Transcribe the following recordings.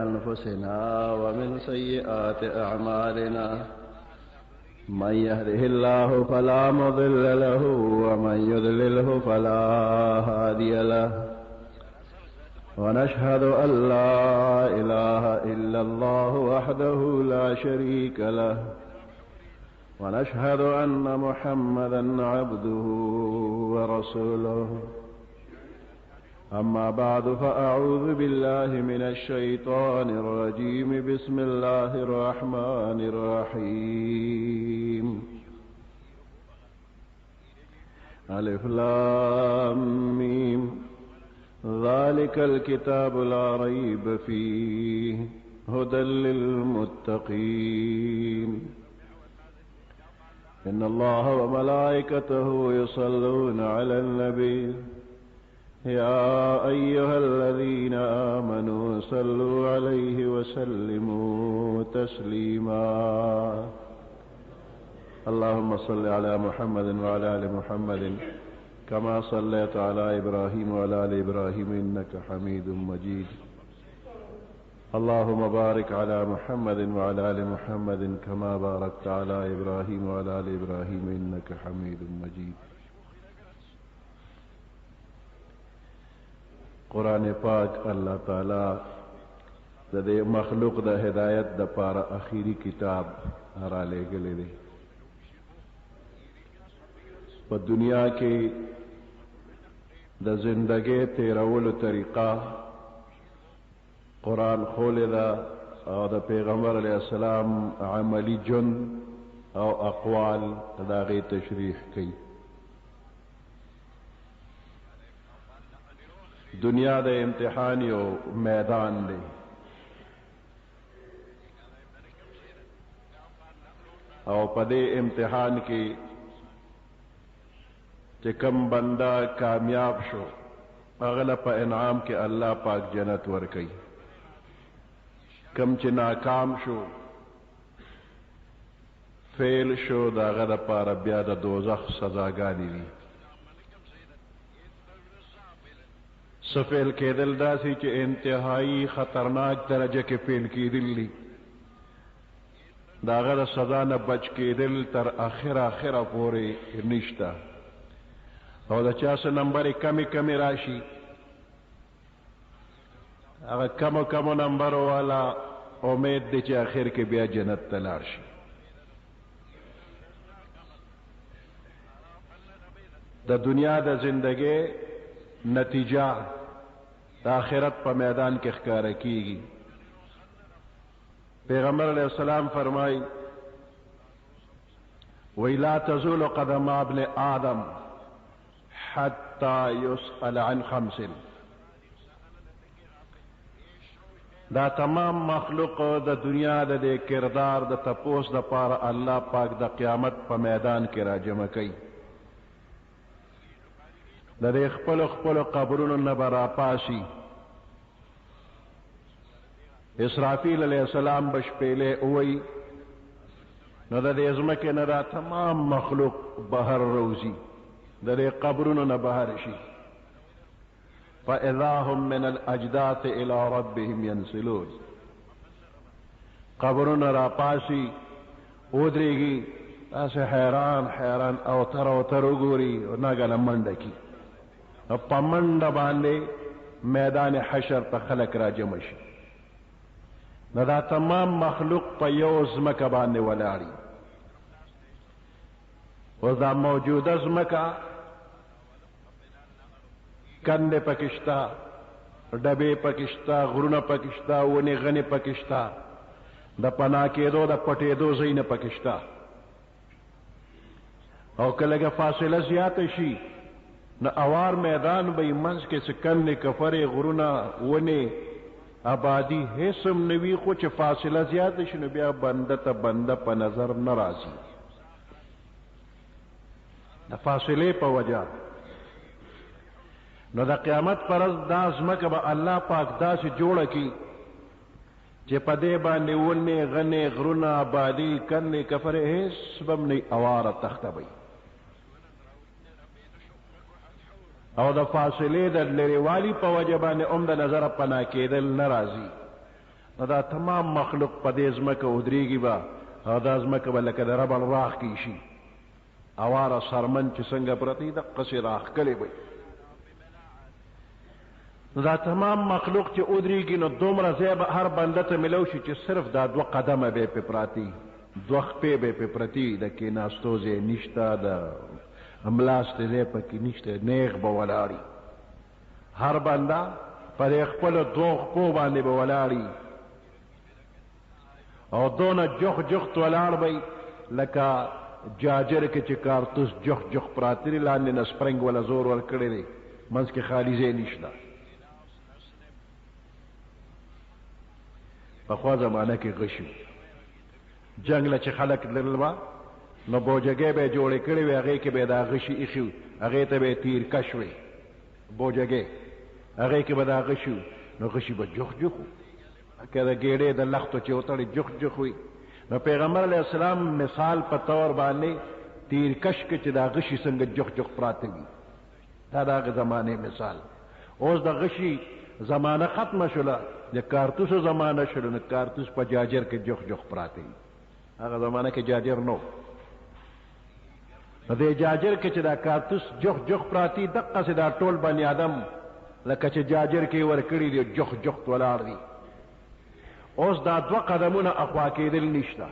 أنفسنا ومن سيئات أعمالنا من يهده الله فلا مضل له ومن يضلله فلا هادي له ونشهد أن لا إله إلا الله وحده لا شريك له ونشهد أن محمدا عبده ورسوله أما بعد فأعوذ بالله من الشيطان الرجيم بسم الله الرحمن الرحيم ألف لام ميم ذلك الكتاب لا ريب فيه هدى للمتقين إن الله وملائكته يصلون على النبي يا أيها الذين آمنوا صلوا عليه وسلموا تسليما اللهم صل على محمد وعلى آل محمد كما صليت على إبراهيم وعلى آل إبراهيم إنك حميد مجيد اللهم بارك على محمد وعلى آل محمد كما باركت على إبراهيم وعلى آل إبراهيم إنك حميد مجيد قرآن پاک اللہ تعالی دے مخلوق دا ہدایت دا پارا اخیری کتاب را لے گلے دے پا دنیا کے دا زندگی تیرول طریقہ قرآن خول دا او دا پیغمبر علیہ السلام عملی جن او اقوال دا غی تشریح کی دنیا دے امتحان یو میدان دے او پدے امتحان کی کہ کم بندہ کامیاب شو اغلب پا انعام کے اللہ پاک جنت ورکی کم چی ناکام شو فیل شو دا غلب پا ربیا دا دوزخ سزاگانی دی سفیل کے دل داسی چے انتہائی خطرناک درجہ کے فیل کی دل لی داغر سزا نہ بچ کے دل تر آخر پورے نشتا اور دا چاس نمبر کمی راشی اگر کم نمبر والا امید دے چے آخر کے بیا جنت تلارشی دا دنیا دا زندگی نتیجہ آخرت پا میدان کے اخکار کی گی پیغمبر علیہ السلام فرمائی وَإِ لَا تَزُولُ قَدَمَ ابْنِ آدَمَ حَتَّى يُسْأَلَ عَنْ خَمْسٍ دا تمام مخلوق دا دنیا دا دے کردار دا تپوس دا پارا اللہ پاک دا قیامت پا میدان کے را جمع کی دا دے خپل قبرون نبرا پاسی اسرافیل علیہ السلام بش پیلے اوئی نو دا دے ازمکے ندا تمام مخلوق بہر روزی دا دے قبرون نبہر شی فَإِذَا هُمْ مِنَ الْأَجْدَاثِ إِلَىٰ رَبِّهِمْ يَنْسِلُونَ قبرون را پاسی ادرے گی ایسے حیران اوتر گوری ناگل منڈکی پمنڈ باندے میدان حشر پا خلق را جمشی ندا تمام مخلوق پا یوز مکہ باندے ولاری وزا موجود از مکہ کندے پکشتا ڈبے پکشتا غرون پکشتا ونی غنی پکشتا دا پناکے دو دا پٹے دو زین پکشتا او کلگا فاصلہ زیادہ شی نہ اوار میدان بئی منز کے سکن کفر غرونا ونے آبادی حسم نوی خوچ فاصلہ زیادہ شنو بیا بندتا بندہ پا نظر نرازی دا فاصلے پا وجہ نو دا قیامت پر از دا ازمک با اللہ پاک دا سے جوڑا کی چے پا دے باندے ونے غنے غرونا آبادی کن کفر حسبم نی اوار تختہ بئی او دا فاصلے دا لروالی پا وجبان ام دا نظر پنا کے دل نرازی نو دا تمام مخلوق په دې ځمکه ودرېږي به او دا ځمکه به لکه د ربړ راښکي شي اواره سرمن چې څنګه پرته وي دقسې راښکلې به نو دا تمام مخلوق چې ودرېږي نو دومره ځای به هر بنده ته میلو شي چې صرف دا 2 قدمه به یې پې پراته 2 خپې به یې پې پرتې د کېناستو ځای نشته د املاستې ځای پکې نشته نیغ به ولاړي هر بنده پر خپلو 2 خپو باندې به ولاړي او دونه جخ جخت ولاړ به لکه جاجر کې چې کارتوس جخ جخ پراته دي لاندې نه سپرنګ ولا زور ورکړی دی منځ کې خالي ځای نشته پخوا زمانه کې غشي جنګ له چې خلک تلل به نو بوجګۍ به یې جوړې کړې وې هغې کې به یې دا غشي ایښي وي هغې ته به یې تیر کش وې بوجګۍ هغې کې به دا غشي وي نو غشي به جخ جخ وو که د ګېډې د لختو چې وتړې جخ جخ وي نو پیغمبر علیه السلام مثال په طور باندې تیر کش کې چې دا غشي څنګه جخ جخ پراته وي دا د هغې زمانې مثال اوس د غشي زمانه ختمه شوله د کارتوسو زمانه شوله نو کارتوس په جاجر کې جخ جخ پراته وي هغه زمانه کې جاجر نو په دې جاجر کې چې دا کارتوس جخ جخ پراتی دقسې دا ټول بني آدم لکه چې جاجر کې ورکړي دي جخ جخت ولاړ دي اوس دا 2 قدمونه اخوا کېدل نشته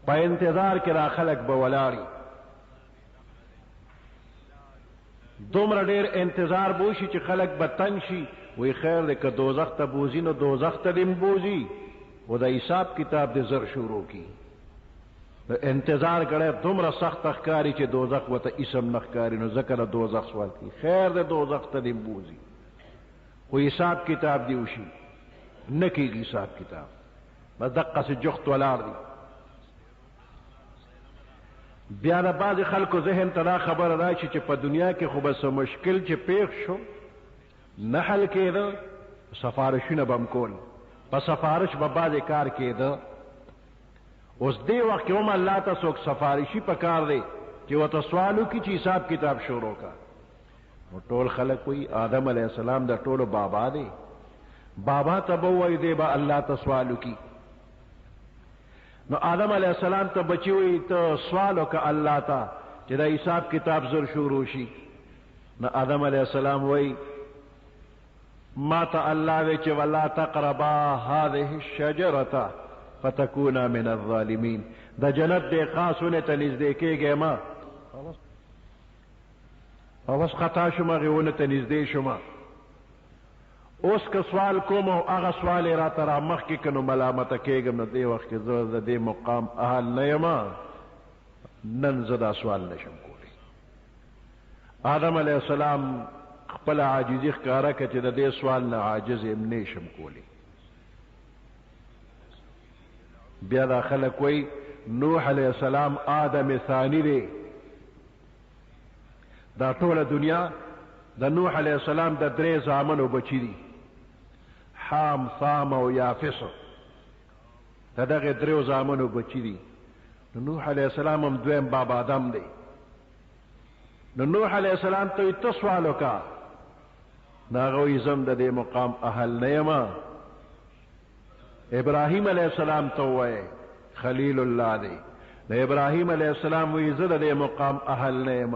په انتظار کې را خلک به ولاړي دومره ډېر انتظار به وشي چې خلک به تنګ شي وی خیر دی که دوزخ ته بوځي نو دوزخ ته دې بوځي و د حساب کتاب دې زر شروع کی د انتظار کړی دومره سخت ښکاري چې دوزخ ورته اسم نه ښکاري نو ځکه د دوزخ سوال کوي خیر دی دوزخ ته دې بوځي خو حساب کتاب دې وشي نه کېږي حساب کتاب بس دقسې جخت ولاړ دي بیا د بعضې خلکو ذهن ته دا خبره راشي چې په دنیا کې خو به څه مشکل چې پیښ شو نه حل کېده سفارشونه به م کول په سفارش به بعضې کار کېده اوس دې وخت کې هم الله ته څوک سفارشي په کار دی چې ورته سوال وکړي چې حساب کتاب شروع کا نو ټول خلک وایي آدم علیه السلام د ټولو بابا دی بابا ته به ووایي دی به الله ته سوال وکړي نو آدم علیه السلام ته بچي وایي ته سوال وکړه الله ته چې دا حساب کتاب زر شروع شي نو آدم علیه السلام وایي ما ته الله وی چې ولا تقربا هذه الشجرة فتكونا من الظالمين د جنت دې خاصونه ته نږدې کېږئ ما او بس خطا شوم هغې ونه ته نږدې شوم اوس که سوال کوم او هغه سوال یې راته را مخکې که نو ملامته کېږم نو دې وخت کې زه د دې مقام اهل نه یم نن زه دا سوال نشم کولی آدم علیه السلام خپل عاجزي ښکاره کړه چې د دې سوال نه عاجز یم نه شم کولی بیا دا خلک وایي نوح علیه السلام آدم ثانی دی دا ټوله دنیا د نوح علیه السلام د 3 زامنو بچي دي حام ثام او یافس د دغې 3 زامنو بچي دي نو نوح علیه السلام هم دویم باب آدم دی نو نوح علیه السلام ته ته سوال وکړه نو هغه وایي زه هم د دې مقام اهل نه یم ابراهیم علیه السلام ته ووایه خلیل الله دی نو ابراهیم علیه السلام وایي زه د دې مقام اهل نه یم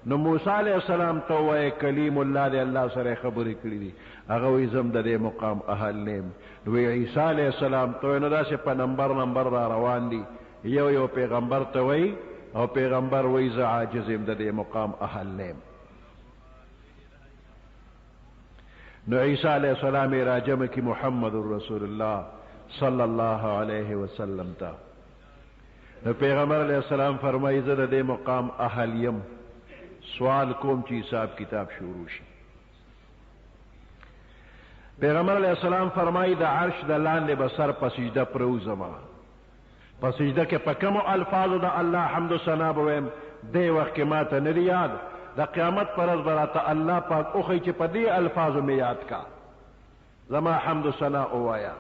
نو موسی علیه السلام ته ووایه کلیم الله دی الله سره خبرې کړي دي هغه وایي زه هم د دې مقام اهل نه یم نو عیسی علیه السلام ته وایي نو داسې په نمبر را روان دي یو پیغمبر ته وایي او پیغمبر وایي زه عاجز یم د دې مقام اهل نه یم نو عیسی علیه السلام یې راجمع کړي محمد رسول الله صلی الله علیه وسلم ته نو پیغمبر علیه السلام فرمایي زه د دې مقام اهل یم سوال کوم چې حساب کتاب شروع شي پیغمبر علیه السلام فرمایي د عرش د لاندې به سر په سجده پروزمه په سجده کې په کومو الفاظو د الله حمد و ثنا به ویم دې وخت کې ما ته نه دي یاد د قیامت پر ورځ به راته الله پاک وښیي چې په دې الفاظو مې یاد کا زما حمد و ثنا ووایه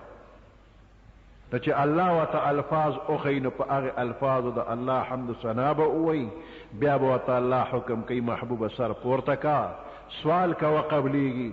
ته چې الله ورته الفاظ وښیي نو په هغې الفاظو د الله حمد و ثنا به ووایي بیا به ورته الله حکم کوي محبوبه سر پورته کا سوال کوه قبلیږي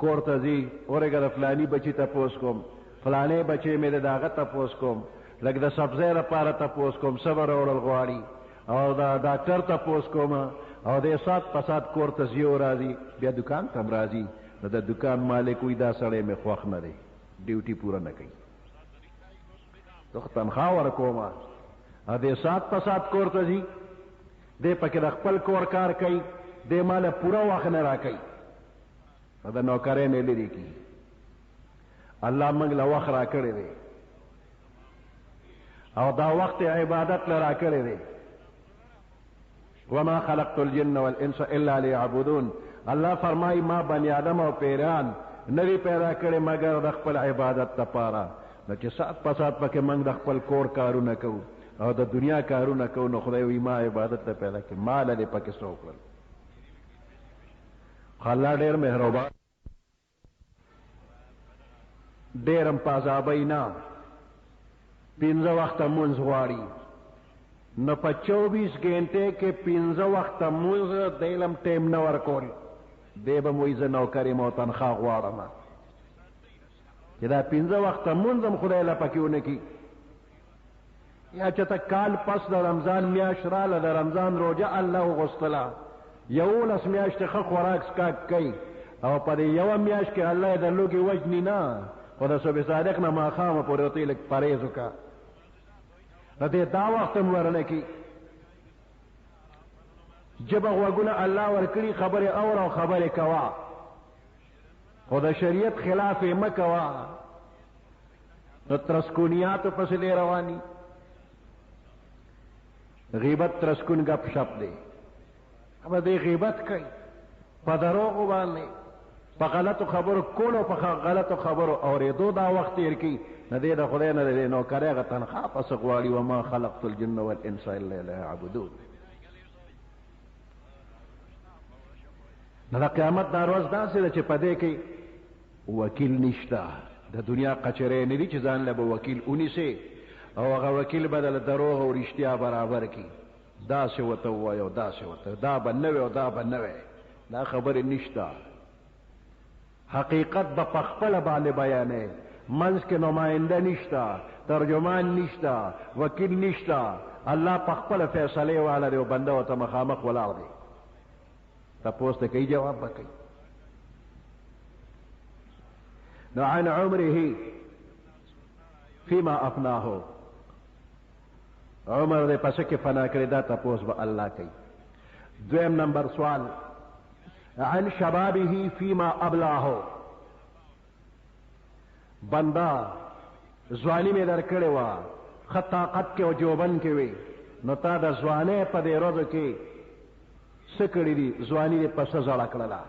کور ته ځي اورګه د فلاني بچي تپوس کوم فلانې بچی مې د هغه تپوس کوم لکه د سبزۍ لپاره تپوس کوم صبر وړل غواړي او د ډاکټر تپوس کوم او د سات پسات کور ته ځي او راځي بیا دکان ته راځي نو د دکان مالک وي دا سړی مې خوښ نه دی ډیوټي پوره نه کوي ته تنخواه ورکوم او د سات پسات کور ته ځي دی پکې د خپل کور کار کوي دی ماله پوره وخت نه راکوي او د نوکرۍ نه لرې کي الله موږ له وخت راکړی دی او دا وخت عبادت له راکړی دی وما خلقت الجن والانس الا ليعبدون الله فرمای ما بنی آدم او پیران نوی پیدا کړی مگر د خپل عبادت لپاره نو چې سات په سات پکې موږ د خپل کور کارونه کوو او د دنیا کارونه کوو نو خدای وي ما عبادت ته پیدا کړي مال دې پکې څه وکړل الله ډېر مهربان ډېرم په عذابۍ نه 15 وخته مونځ غواړي نو په 24 غنټې کې 15 وخته مونځ د علم ټیم نه ورکول دی به موی زه نوکر یم او تنخواه غواړم چې دا 15 وخته مونځ هم خدای له پکې ونه کړي یا چې ته کال پس د رمضان میاشت راله د رمضان روژه الله وغوښتله 11 میاشتې ښه خوراک څښاک کوي او په دې یوه میاشت کې الله یې د لوږې وژني نه خو د صبح صادق نه ماښامه پورې ورته یې لږ پرهیز وکړه نو دې دا وخت هم ورنه کړي ژبه غوږونه الله ورکړي خبرې اور او خبرې کوه خو د شریعت خلاف یې مه کوه نو ترسکونیاتو پسې دی رواني غیبت ترسکون گپ شپ دی اب دې غیبت کوي په دروغو باندې په غلطو خبرو کولو په غلطو خبرو اورېدو دا وخت تېر کړي نه دی د خدای نه دی نوکرۍ هغه تنخواه پسې غواړي وما خلقت الجن والانس الا ليعبدون نو د قیامت دا ورځ داسې ده چې په دې کې وکیل نشته د دنیا قچرۍ نه دي چې ځان له به وکیل ونیسي او هغه وکیل به د دروغ او رښتیا برابر کړي داسې ورته ووایه او داسې ورته دا به نه وی او دا به نه وی دا خبرې نشته حقیقت به په خپله باندې بیانې منځ کې نماینده نشته ترجمان نشته وکیل نشته الله په خپله فیصلې والا دی او بنده ورته مخامخ ولاړ دی تپوس ته کوي جواب به کوي نو عن عمره فيما افناه عمر دې پس کې فنا کړی دا تپوس به الله کوي دویم نمبر سوال عن شبابه فيما ابلاه بندا ځواني مې درکړې وه ښه طاقت کې او جوبن کې وي نو تا د ځوانۍ په دې ورځو کې څه کړي دي ځواني دې په څه زړه کړله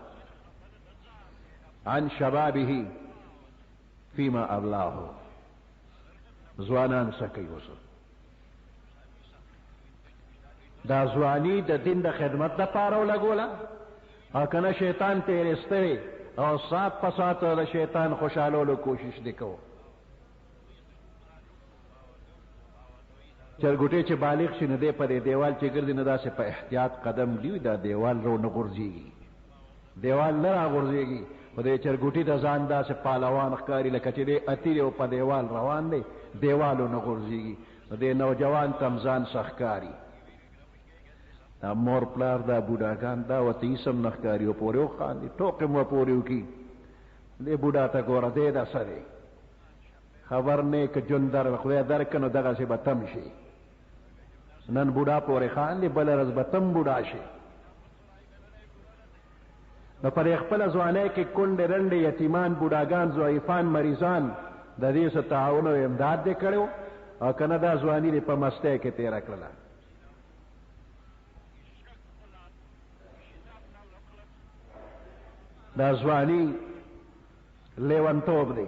عن شبابه فيما ابلاه ځوانان څه کوي اوس دا ځواني د دین د خدمت دپاره ولګوله او کنه شیطان تیرستوي او سات په سات د شیطان خوشحالولو کوشش دی کوو چرګوټی چې بالغ شي نو دی په دې دیوال چې ګرځي نو داسې په احتیاط قدم لیوي دا دیوال رو نه غورځېږي دیوال نه راغورځېږي خو د چرګوټي د ځان داسې پهلوان ښکاري لکه چې دی اتیر او په دیوال روان دی دیوالو نه غورځېږي نو دې نوجوان تم ځان ښه ښکاري دا مور پلار دا بوډاګان دا ورته اسم نه ښکاري او پورې وخاندي ټوکې مو پورې وکړي دې بوډا ته ګوره دی دا څه دی خبر نه که جون در خدای درکړه نو دغسې به تم شي نن بوډا پورې خاندي بله ورځ به تم بوډا شي نو پر خپله ځوانۍ کې کونډې رنډې یتیمان بوډاګان ضعیفان مریضان د دې څه تعاون او امداد دې کړی او که نه دا ځواني دې په مستۍ کې تېره کړله دا ځواني لیونتوب دی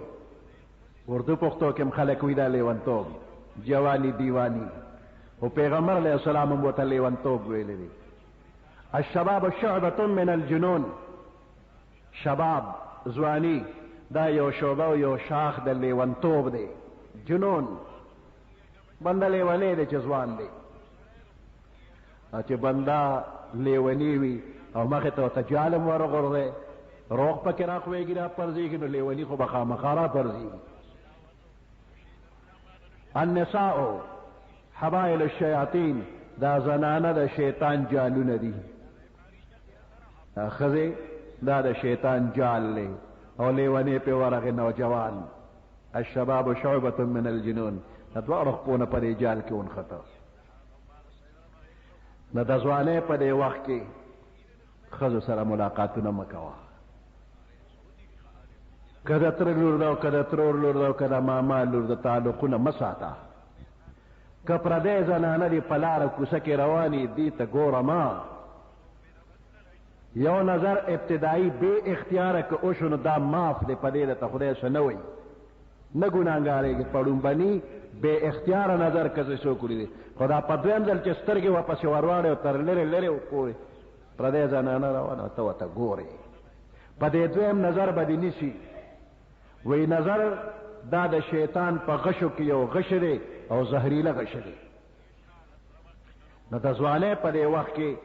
اردو پښتو کې هم خلک وایي دا لیونتوب جوانی دیوانی او پیغمبر علیه السلام هم ورته لیونتوب ویلی دی الشباب شعبة من الجنون شباب ځواني دا یو شعبه او یو شاخ د لیونتوب دی جنون بنده لیونی دی چې ځوان دی چې بنده لیونی وي او مخې ته ورته جالم ورغورځی روغ پکې راخوېږي را پرځېږي نو لیوني خو به خامخا را پرځېږي. النساء حبائل الشیاطین، دا زنانه د شیطان جالونه دي. دا ښځې دا د شیطان جال دی او لیونی پې ورغې نوجوان. الشباب شعبة من الجنون، د دواړو خپونه په دې جال کې ونښته. نو د ځوانۍ په دې وخت کې ښځو سره ملاقاتونه مه کوه. که د تره لور ده او که د ترور لور ده او که د ماما لور ده، تعلقونه مه ساته. که پردی زنانه دي په لاره کوڅه کې روانې دي ته ګوره ما. یو نظر ابتدایي بې اختیاره که وشو نو دا معاف دی، په دې درته خدای څه نه وایي، نه ګناهګارېږي. په ړومبني بې اختیاره نظر که څه څوک ولیدي، خو دا په دویم ځل چې سترګې ورپسې ورواړې او تر لرې لرې وګورې پردی زنانه روانه ته ورته ګورې، په دې دویم نظر به دې نیسي. وی نظر دا د شیطان په غشو کې یو غش دی او زهریله غش دی. نو د ځوانۍ په دې وخت کې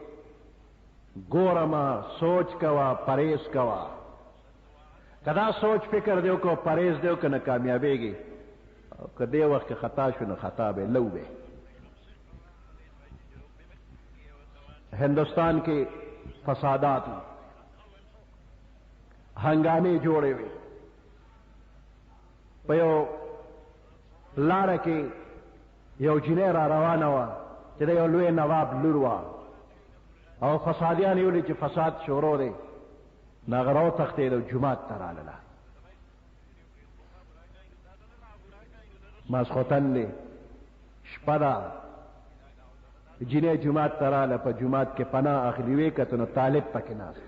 ګورمه، سوچ کوه، پرهیز کوه. که دا سوچ فکر دی وکړو، پرهیز دی وکړو، نه کامیابېږي. او که دې وخت کې خطا شو نو خطا به لو دی. هندوستان کې فسادات هنګامې جوړې وې. په یو لاره کې یو جینۍ را روانه وه چې د یو لوی نواب لور وه او فسادیان یې ولید چې فساد شروع دی. نو هغه راوتښتېد او جومات ته رالله. ماسخوتن دی، شپه ده، جینۍ جومات ته راله. په جومات کې پناه اخلي. ویې کتل نو طالب پکې ناست.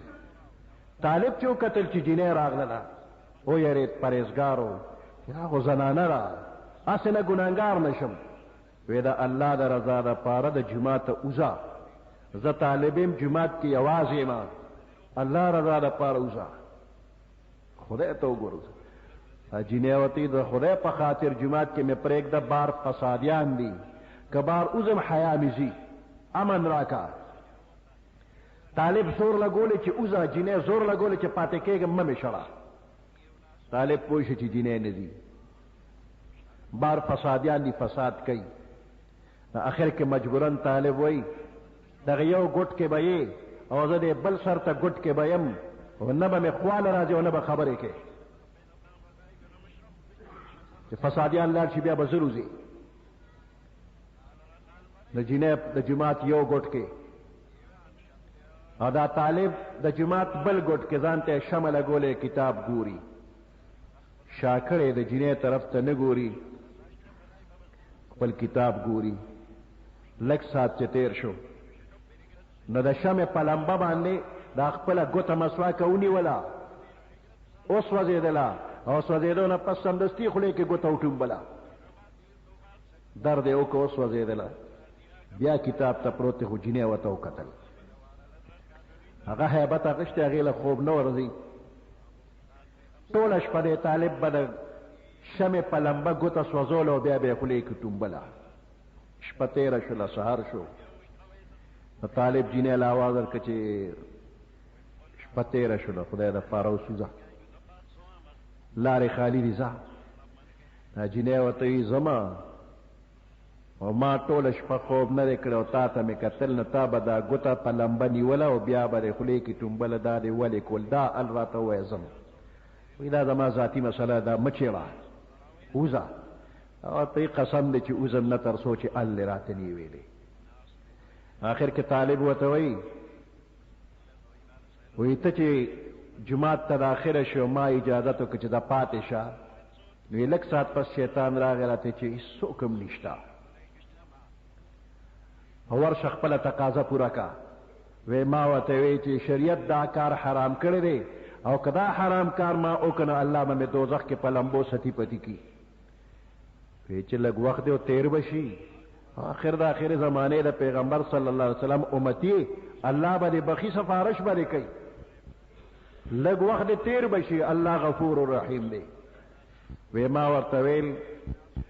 طالب چې وکتل چې جینۍ راغله ویرېد، پرهیزګار و. هغه زنانه را هسې نه ګناهګار نشم. وی د الله د رضا دپاره د جومات ته وځه. زه طالب یم، جومات کې یوازې یم، الله رضا دپاره وځه. خدای ته وګوره. جینۍ ورته د خدای په خاطر جومات کې مې پرېږده، بار فسادیان دي، که بار وځم حیا مې ځي، امن راکه. طالب زور لګولې چې وځه، جینۍ زور لګولې چې پاتې کېږم مه مې شړه. طالب پوه شو چې جینۍ نه ځي، بار فسادیان دي، فساد کوي. اخر کې مجبورن طالب وایي دغه یو ګوټ کې به یې او زه دې بل سر ته ګوټ کې به یم، او نه به مې خواله راځي او نه به خبرې کوي. چې فسادیان لاړ شي بیا به زه روځي. د جینۍ د جومات یو ګوټ کې او دا طالب د جومات بل ګوټ کې ځان ته شمع لګولې، کتاب ګوري. شاکړې د جینۍ طرف ته نه ګوري، خپل کتاب ګوري. لږ ساعت چې تیر شو نو د شمع په لمبه باندې دا خپله ګوته مسواکه ونیوله، وسوځېدله او سوځېدو نه پس سمدستي خولې کې ګوته وټومبله. درد یې وکړه، وسوځېدله. بیا کتاب ته پروت دی، خو جینۍ ورته وکتل. هغه هیبت اخیستی، هغې له خوب نه ورځي. ټوله شپه دی طالب به د شمع په لمبه ګوته سوځوله او بیا به یې خولې کې ټومبله. شپه تېره شوله، سهار شو. د طالب جینۍ له آواز ورکړه چې شپه تېره شوله، خدای دپاره وسوځه، لارې خالي دي، ځه. دا جینۍ ورته وایي ځمه، او ما ټوله شپه خوب نه دی کړی او تا ته مې کتل، نو تا به دا ګوته په لمبه نیوله او بیا به دې خولې کې ټومبله. دا دې ولې کول؟ دا ال راته ووایه ځم. وایي دا زما ذاتي مسله ده، مه چېړه، وځه. ورته قسم دی چې وځم نه تر څو چې ال دې راته نی ویلې. آخر کې طالب ورته وایي ته چې جومات ته داخله شو ما اجازت وکړه چې دا پاتې شه. نو لږ ساعت پس شیطان راغی راته چې هېڅوک هم نشته، ورشه خپله تقاضا پوره که. وی ما ورته وی چې شریعت دا کار حرام کړی دی او که دا حرام کار ما وکړ نو الله به مې دوزخ کې په لمبو ستی پتی کی. وی چې لږ وخت دی او تیر به شي. آخر د آخر زمانې د پیغمبر صلی الله علیه وسلم امتی، الله به دې بخي سفارش به دې کوي. لږ وخت دی تیر به شي، الله غفور رحیم دی. وی ما ورته ویل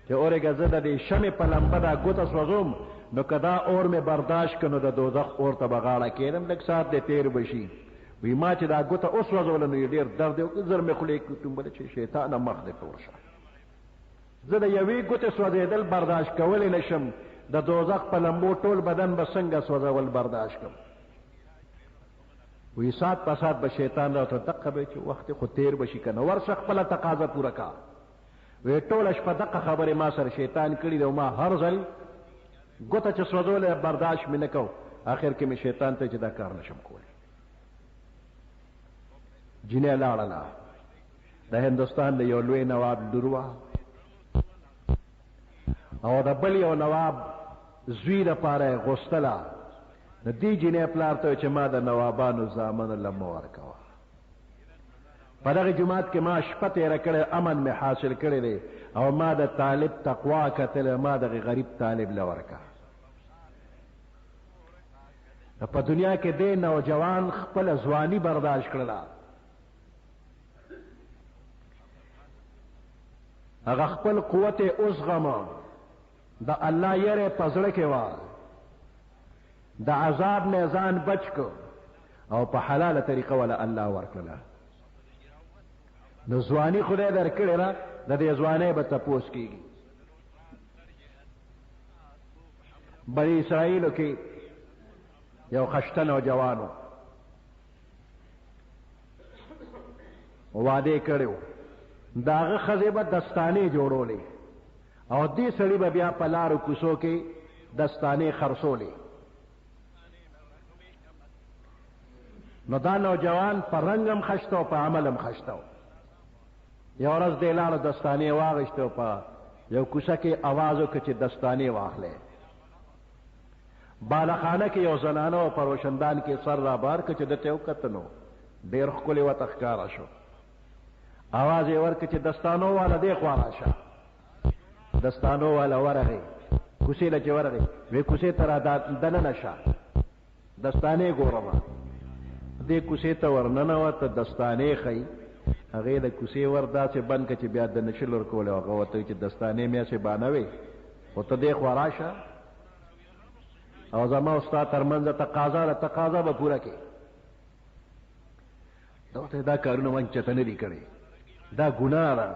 چې اورېږه زه د دې شمې په لمبه دا ګوته سوځوم، نو که دا اور مې برداشت کړ نو د دوزخ اور ته به غاړه کېدم. لږ ساعت دی تیر به شي. وی ما چې دا ګوته اوس وځوله نو ډېر درد یې زر مې خولې ټومبله چې شیطانه مخ دې ته ورشه زه د یوې ګوتې سوځېدل برداشت کولی نه شم د دوزخ په لمبو ټول بدن به څنګه سوځول برداشت کړم وی سات په سات به شیطان راته دقه به چې وخت خو تیر به شي که نه ورشه خپله تقاضه پوره کا وی ټوله شپه دقه خبرې ما سره شیطان کړي دی او ما هر ځل ګوته چې سوځولی برداشت مې نه کو آخر کې مې شیطان ته چې دا کار نشم کولی جنې لاړله د هندوستان د یو لوی نواب لور وه او د بل یو نواب زوی دپاره یې غوښتله د دې جنې پلار ته چې ما د نوابانو زامنو لمه ورکوه په دغه جومات کې ما شپه تېره کړې امن مې حاصل کړی دی او ما د طالب تقوا کتلی ما دغه غریب طالب له ورکه په دنیا کې دی نوجوان خپله ځواني برداشت کړله هغه خپل قوت اوزغمه د الله یره په زړه کې وه د عذاب نه ځان بچ کو او په حلاله طریقه ولا الله ورکړله نو ځواني خدای درکړې ده د دې ځوانۍ به تپوس کېږي بني اسرائیلو کې یو خشته نوجوانو واده کړی د هغه ښځې به دستانې جوړولې او دې سړي به بیا په لارو کوڅو کې دستانې خرڅولې نو دا نوجوان په رنګ هم خشته او په عمل هم خشته و یو ورځ دې لاړو دستانې واغېستې او په یو کوڅه کې اواز وکړه چې دستانې واخلې بالخانه کې یو زنانه و په روشندان کې سر را بار کړه چې ده ته یې وکتل نو ډېر ښکلې ورته ښکاره شو آواز یې ورکړه چې دستانو والا دې خوا راشه دستانو والا ورغی کوڅې له چې ورغی وی کوڅې ته را دننه شه دستانې ګورمه دې کوڅې ته ورننوته دستانې ښیي هغې د کوڅې ور داسې بند کړه چې بیا د نشل ورکولی هغه ورته وایي چې دستانې میاسې بانه وې خو ته دې خوا راشه او زما او ستا تر منځه تقاضا ده تقاضا به پوره کړې دا ورته دا کارونه من چېرته نه دي کړي دا ګناه ده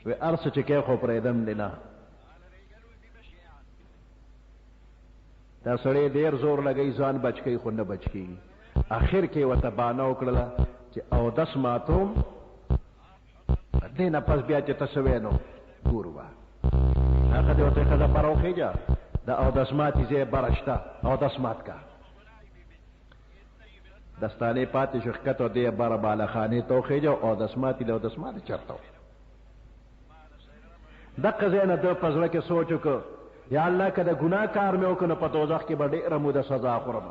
وی هر څه چې کوې خو پرېږدم دی نه دا سړی ډېر زور لګوي ځان بچ کوي خو نه بچ کېږي اخر کې ورته بانه وکړله چې اودس ماتوم دې نه پس بیا چې ته څه وی نو ګور به هغه دې ورته ښځه بره وخېږه د اودس ماتي ځای بره شته اودس مات کا دستانې پاتې شو ښکته دې بره بالخانې ته وخېږه او اودس ماتي د اودس ماتې چېرته و دقه ځای نه ده په زړه کې سوچ وکړه یا الله که د ګناه کار مې وکړو نو په دوزخ کې به ډېره موده سزا خورم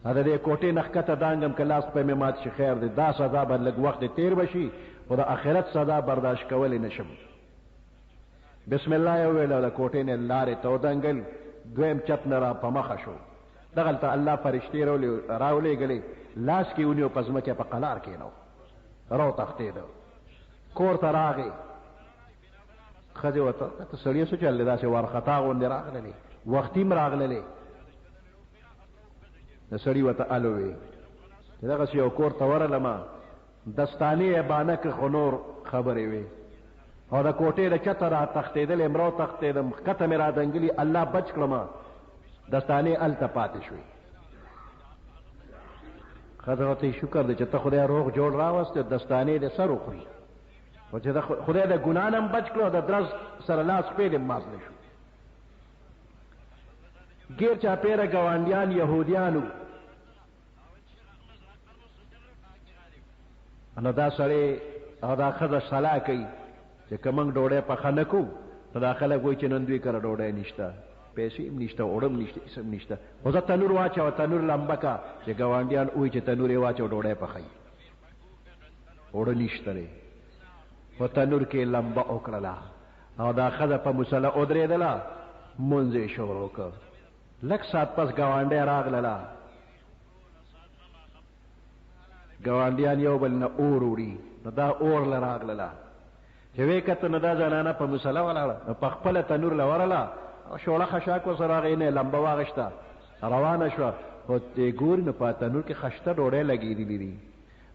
د دې کوټې نه ښکته دانګم که لاس پی مې مات شي خیر دی دا سزا به لږ وخت دې تېر به شي خو د آخرت سزا برداشت کولی نه شم بسم الله یې وویل او د کوټې نه لارې ته ودنګل دویم چت نه را په مخه شو دغلته الله فرشتې راولېږلې لاس کې ونیو په ځمکه په قلار کېنو را وتښتېده کور ته راغې ښځې ورته ته سړي څه چل دی داسې وارخطا غوندې راغللې وختي م راغللې د سړي ورته ال ووې چې دغسې یو کور ته ورغلمه دستانې یې بانه کړ خو نور خبرې وې او د کوټې د چته را تښتېدلې م را وتښتېدم ښکته مې را دنګلي الله بچ کړمه دستانې هلته پاتې شوې ښځه ورته شکر دی چې ته خدای روغ جوړ راوستې دستانې دې سر وخوري او چې خدای د ګناه نه هم بچ کړو د درز سره لاس پې دې ماز نه شو ګیر چاپېره ګاونډیان یهودیانو نو دا سړی او دا ښځه صلاح کوي چې که موږ ډوډۍ پخه نه کوو نو دا خلک وایي چې نن دوی کره ډوډۍ نشته پیسې هم نشته اوړه هم نشته هېڅ هم نشته خو زه تنور واچوه تنور لمبه که چې ګاونډیان وایي چې تنور یې واچو ډوډۍ پخوي اوړه نشته دی په تنور کې لمبه وکړله او دا ښځه په مسله ودرېدله مونځ یې شروع کړ لږ ساعت پس ګاونډی راغلله ګاونډیان یو بل نه اور وړي نو دا اور له راغلله چې ویې کته نو دا زنانه په مسله ولاړه نو په خپله تنور له ورله شوړه خشاک ورسره راغی نه لمبه واغېسته روانه شوه او ته ګور نه پاتنور کې خشته ډوړې لګې دي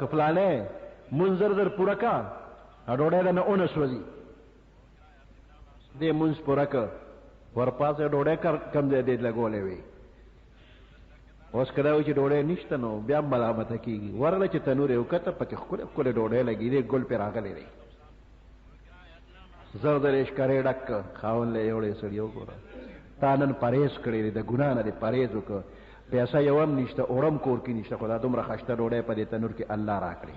کفلانه منظر در پورا کا ډوړې نه اونس وځي دې منځ پورا کا ورپاسه ډوړې کم دې لګولې وي اوس کله چې ډوړې نشته نو بیا ملامت کیږي ورله چې تنور یو کته پکې خپل ډوړې لګې دې ګل پر راغلې دي زردریش کرے ډک خاون له یوړې سړیو ګوره تانن پرهیز کړی د ګنا نه دی پرهیز وکړه پیسې یو هم نشته اورم کور کې نشته خدا دومره خشته ډوډۍ په دې تنور کې الله راکړي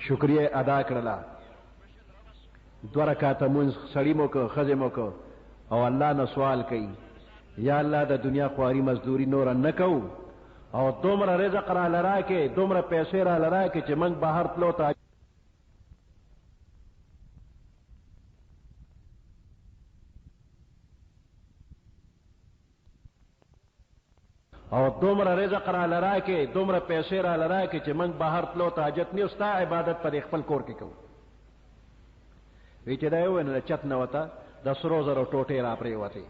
شکریا ادا کړلا دوه رکعاته مونږ سړی مو کو خزه مو کو او الله نه سوال کوي یا الله د دنیا خواري مزدوري نور نه کو او دومره رزق را لراکې دومره پیسې را لراکې چې موږ بهر تلو ته او دومره رزق را لراکې دومره پیسې را لراکې چې موږ بهر تلو ته حاجت نه ستا عبادت پر خپل کور کې کوو وی چې دا یو نه چت نه وته د سرو زرو ټوټې را پرې وته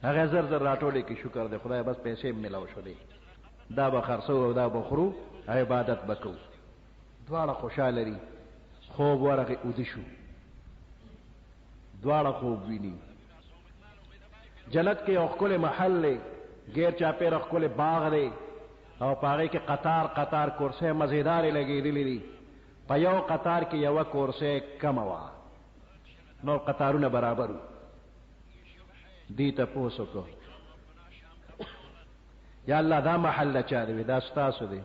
هغه زر زر راټولې کې شکر دې خدای بس پیسې ملاو شو دي دا به خرڅو او دا به خورو عبادت وکړو دواړه خوشاله لري خوب ورغه اودي شو دواړه خوب ویني جنت کې یو خپل محل له غیر چاپه رخ کول باغ دی او پاره کې قطار قطار کورسه مزیدار لګېدلې دي په یو قطار کې یو کورسه کم وا نو قطارونه برابر دي ته پوسو کو یا الله دا محل چا دی دا ستاسو دی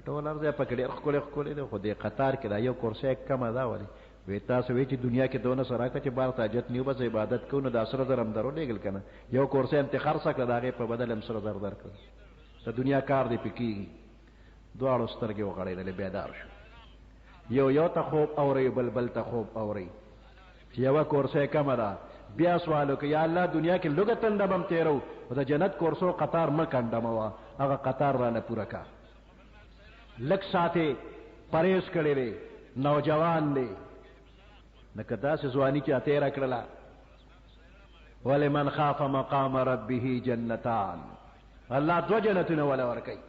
ټول ارزه پکړې خپل دی خو دې قطار کې دا یو کورسه کم دا ولی وی تاسو وی چې دنیا کې دونه سره کا چې بار تاجت نیو بس عبادت کو نو د اسره درم درو لګل کنه یو کورسه انتخاب سکه داغه په بدل هم سره در درک ته دنیا کار دی پکې دواړو سترګې وغړېدلې بیدار شو یو ته خوب اوري بلبل ته خوب اوري چې یو کورسه کم ده بیا سوالو کې یا الله دنیا کې لږه تندم تیرو او د جنت کورسو قطار م کندموا هغه قطار را نه پورا کا لک ساته پرهیز کړي نوجوان دی لکه داسې ځواني چې تیره کړله ولمن خاف مقام ربه جنتان الله دو جنتونه ولا ورکوي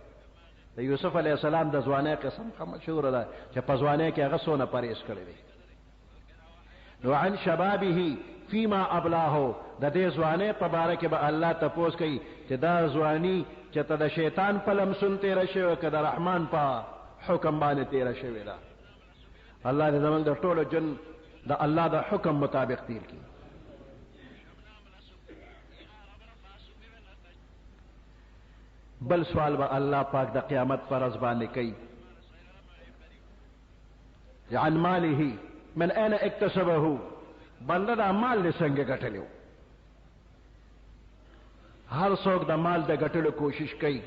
د یوسف علیه السلام د ځوانۍ قسم مشهوره ده چې په ځوانۍ کې هغه څونه پرهیز کړی دی نو عن شبابه فيما ابلاه د دې ځوانۍ په باره کې به الله تپوس کوي چې دا ځواني چې ته د شیطان په لمسون تیره شوې که د رحمان په حکم باندې تیره شوې ده الله دې زموږ د ټولو جن د الله د حکم مطابق تیر کی بل سوال به الله پاک د قیامت پر ورځ باندې کوي عن ماله من اين اكتسبه بنده د مال له څنګه ګټلو هر څوک د مال د ګټلو کوشش کوي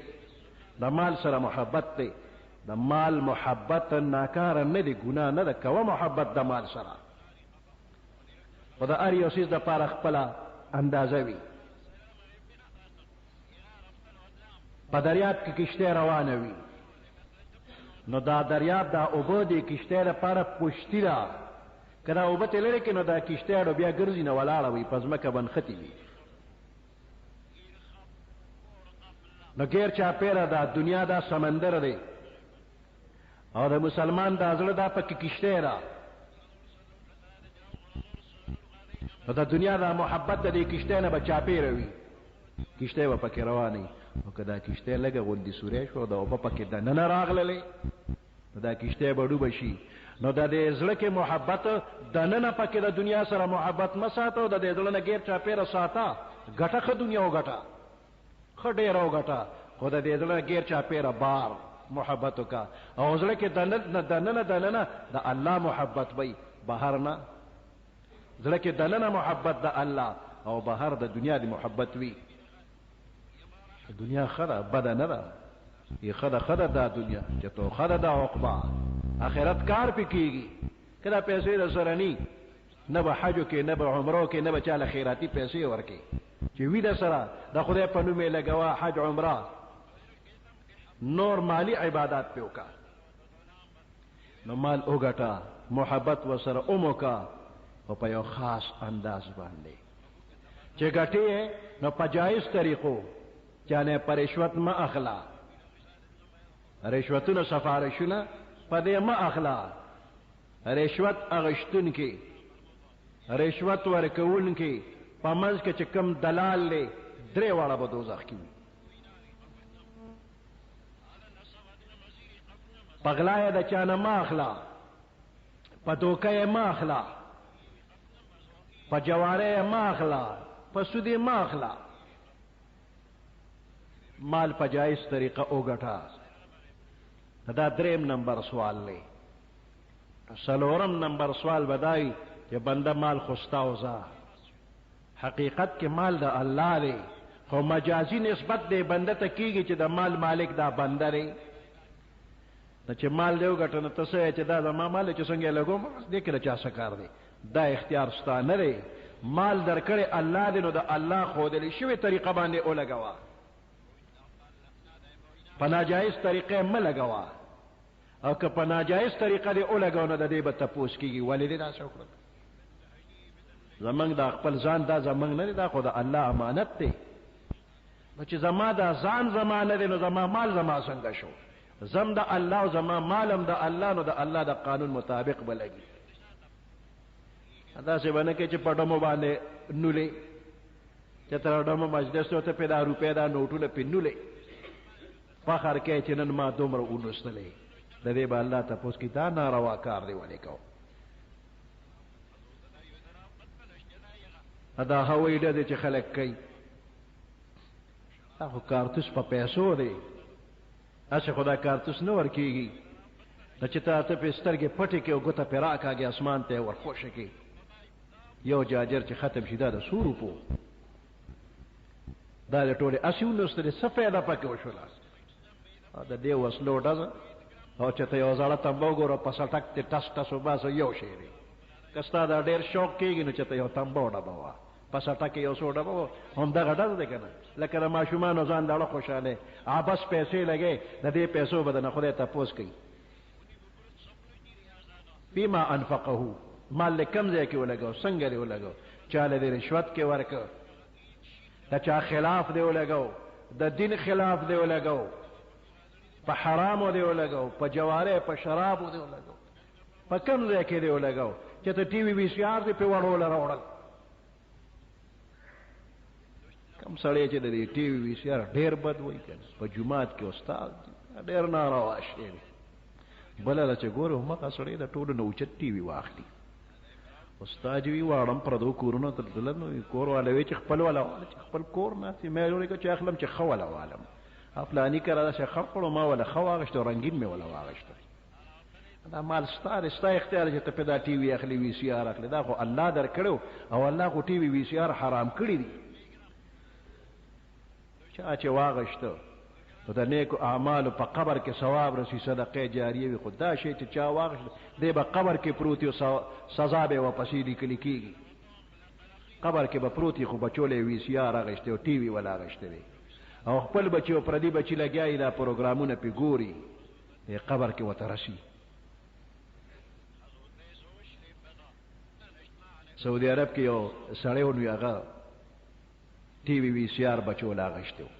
د مال سره محبت دی د مال محبت ناکار نه دی ګناه نه ده کوه محبت د مال سره و د هر یو څیز دپاره خپله اندازه وي په دریاب کې کشتۍ روانه وي نو دا دریاب دا اوبه د کشتۍ لپاره پشتي ده که دا اوبه ترې لرې کړي نو دا کشتۍ اړو بیا ګرځي نه ولاړه وي په ځمکه بنښتې وي نو غیر چاپېره دا دنیا دا سمندر دی او د مسلمان دا زړه دا پکې کشتۍ ده نو د دنیا دا محبت د دې کشتۍ نه به چاپېره وي کشتۍ به پکې روانې او که دا کشتۍ لږه غوندې سوری شوه د اوبه پکې دننه راغللې نو دا کشتۍ به ډوبه شي نو د دې زړه کې محبت دننه پکې د دنیا سره محبت مه ساته او د دې زړه نه غیر چاپېره ساته ګټه ښه دنیا وګټه ښه ډېره وګټه خو د دې زړه غیر چاپېره بار محبت وکړه او زړه کې دننه د الله محبت وي بهر نه زړه کې دننه محبت د الله او بهر د دنیا د محبت وي دنیا خدا بده نه ده یہ خدا دا دنیا چې تو خدا دا عقبا آخرت کار پې کېږي که دا پیسې در سره ني نه به حجو کې نه به عمرو کې نه به چاله خیراتي پیسې ورکړي چې وي در سره د خدای په نوم یې لګوه حج عمره نور مالی عبادات پې وکړه نو مال وګټه محبت ورسره وکړه او په یو خاص انداز باندې چې ګټې نو په جایز طریقو چانه پر رشوت ما اخلا رشوتونه سفارشونه په دې ما اخلا رشوت اغشتون کې رشوت ورکون کې په منځ کې چې کم دلال لې درې واړه به دوزخ کې پغلا د چانه ما اخلا په دوکه ما اخلا په جواره ما اخلا په سودی ما اخلا مال په جایز طریقه وګټا دا دریم نمبر سوال لې سلورم نمبر سوال بدای چې بنده مال خوستا وزا حقیقت کې مال د الله دی خو مجازي نسبت دی بنده ته کیږي چې د مال مالک دا بنده دی چې مال دی وګټنه تاسو چې دا زما مال چې څنګه لګوم دې کې چا څه کار دی دا اختیار ستا نه دی مال درکړې الله دی نو د الله خو دې شوی طریقه باندې ولګوا په ناجایز طریقې م لګوا او که په ناجایز طریقه دې ولګاو نو د دې به تپوس کیږي ولې دې دا څه وکړه زمنګ دا خپل ځان دا زمنګ نه دی دا خو د الله امانت دی نو چې زما دا ځان زمانه دی نو زما مال زما څنګه شو زم د الله او زما مالم د الله نو د الله د قانون مطابق بلګي دا څه باندې کې چې پټمو باندې نولې چې تر ډمو مجلس ته پیدا روپې دا نوټونه پینولې فخر کې چې نن ما دومره ونوستلې د دې به الله تاسو کې دا ناروا کار دی ولې کو دا هوی د چې خلک کوي هغه کارتوس په پیسو دی اشه خدا کارتوس نه ورکیږي د چې ته په سترګې پټې کې او ګوته په راکاږي اسمان ته ورخوشه کې یو جاجر چې ختم شي دا د 100 روپو دا د ټوله اسیونو ستري سفیده پکې وشولا دا دی وسلو ډز او چې ته یو ځاله تمبو ګورو په سټک ته ټس ټس وباسه یو شی دی کستا دا ډیر شوق کېږي نو چې ته یو تمبو ډبوا په سټک یو سو ډبو هم دا غډز دی کنه لکه ما شومان ځان دا خوشاله بس پیسې لګي د دې پیسو بدن خدای ته پوس کوي بما انفقه مال کم ځای کې ولګو څنګه دی ولګو چاله دې رشوت کې ورکو دا چا خلاف دی ولګو د دین خلاف دی ولګو په حرامو دی ولګو په جواره په شرابو دی ولګو په کم ځای کې دی ولګو چې ته ټي وي سي آر دې په وړول راوړل کم سړی چې د ټي وي سي آر ډېر بد وای کنه په جمعات کې استاد ډېر ناروا شي بل چې ګوره مکه سړی د ټولو نو چت ټي وي واخلي استاد وی واړم پردو کورونو ته دلنو کور والا وی چې خپل والا چې خپل کور نه سي مې ورې چې اخلم چې خواله عالم افلانی کړه چې خپل ما ولا خواغشت رنگین مې ولا واغشت دا مال ستا اختیار چې ته په دا ټي وي اخلي وي سي آر اخلي دا خو الله درکړو او الله خو ټي وي سي آر حرام کړی دي چې واغشت د نیکو اعمالو په قبر کې ثواب رسی صدقه جاریه وي خدا شي چې چا واغش دی به قبر کې پروت یو سزا به واپس لیکل کیږي قبر کې به پروت خو بچولې وی سی آر غشته او ټي وي ولا غشته او خپل بچو پردي بچی لګیای دا پروګرامونه په ګوري دی قبر کې وترشي سعودي عرب کې یو سړی ونی هغه ټي وي سی آر بچو لا غشته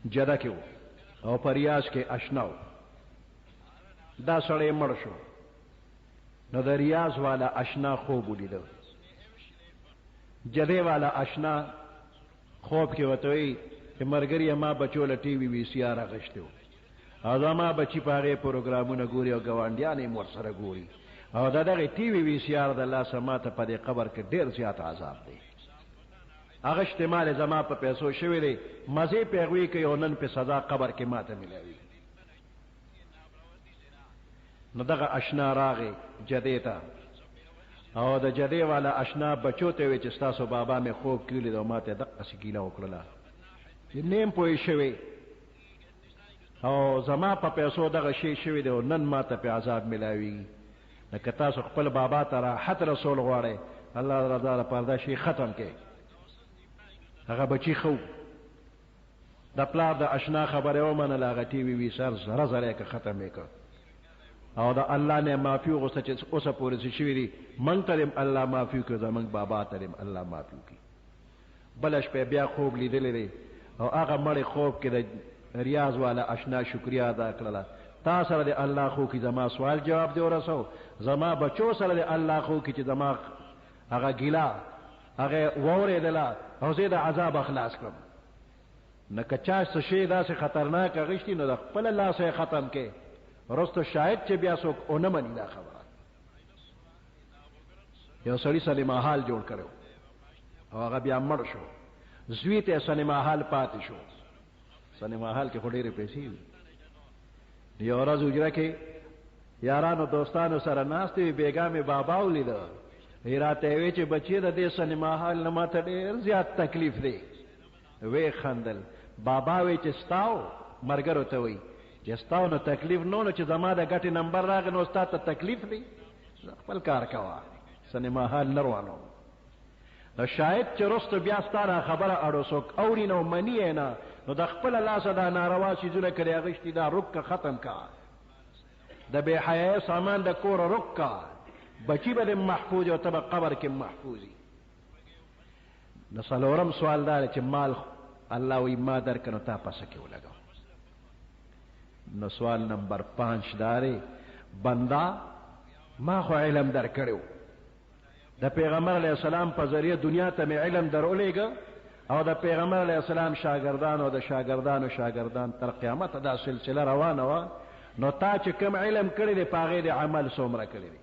جده کې او پریاس کې اشناو دا سړی مړ شو نو د ریاض والا اشنا خوب ولیدو جده والا اشنا خوب کې وتوي چې مرګري ما بچو ل ټي وي سي آر غشتو او ما بچی پاره پروګرامونه ګوري او ګوانډیانې مور سره ګوري او دغه ټي وي سي آر د الله سماته په دې قبر کې ډیر زیات عذاب دی هغه استعمال زما په پیسو شوی دی مزه پیغوي کوي او نن په سزا قبر کې ماته ملوي نو دغه اشنا راغی جدیتا او د جدی والا اشنا بچو ته وی چې تاسو بابا مې خوب کړی دا ماته دغه سکیلا وکړه چې نیم پوي شوی او زما په پیسو دغه شی شوی دی او نن ماته په عذاب ملوي نو تاسو خپل بابا ته راحت رسول غواړي الله رضا لپاره دا شی ختم کړي هغه بچی خو د پلار د اشنا خبره و منه لاغه ټي وي سر زره زره که ختم وکړ او دا الله نه معافي غوسه چې اوسه پورې شوی دي من ترم الله معافي کو زمنګ بابا ترم الله معافي کی بلش په بیا خوب لیدلې دي او هغه مړی خوب کې د ریاض والا آشنا شکریا ادا کړله تا سره د الله خو کی زما سوال جواب دی ورسو زما بچو سره د الله خو کی چې زما هغه ګیلا هغه ووره دلا او زه د عذاب اخلاص کړم نه کچا څه شی داسې خطرناک غشتي نو د خپل الله سره ختم کې ورستو شاید چې بیا څوک اونه مني دا خبره یو سړی سلیما حال جوړ کړو او هغه بیا مړ شو زوی ته سلیما حال پاتې شو سلیما حال کې خډېرې پیسې وي یو ورځ وجره کې یارانو دوستانو سره ناستې بیګا مې بابا ولید راته وی چې بچی د دې سلیما حال نه ماته ډېر زیات تکلیف دی وی خندل بابا وی چې ستاو مرګرو ته وی چې ستاو نو تکلیف نو چې زما د ګټې نمبر راغی نو ستا ته تکلیف دی خپل کار کوه سلیما حال نه روانو نو شاید چې رستو بیا ستاره خبره اړو څوک اوري نو منی نه نو د خپل لاسه دا ناروا څیزونه کړي اغشتي دا رک ختم کا د بے حیا سامان د کور رک کا بچی به محفوظ او تب قبر کې محفوظي نو څلورم سوال دا چې مال الله وی ما درکنو تا پس کې ولګو نو سوال نمبر 5 داري بندا ما خو علم در کړو د پیغمبر علیہ السلام په ذریعہ دنیا ته مې علم درولېګ او د پیغمبر علیہ السلام شاګردان او د شاګردان تر قیامت دا سلسله روانه و نو تا چې کوم علم کړی دی پاغې د عمل څومره کړی دی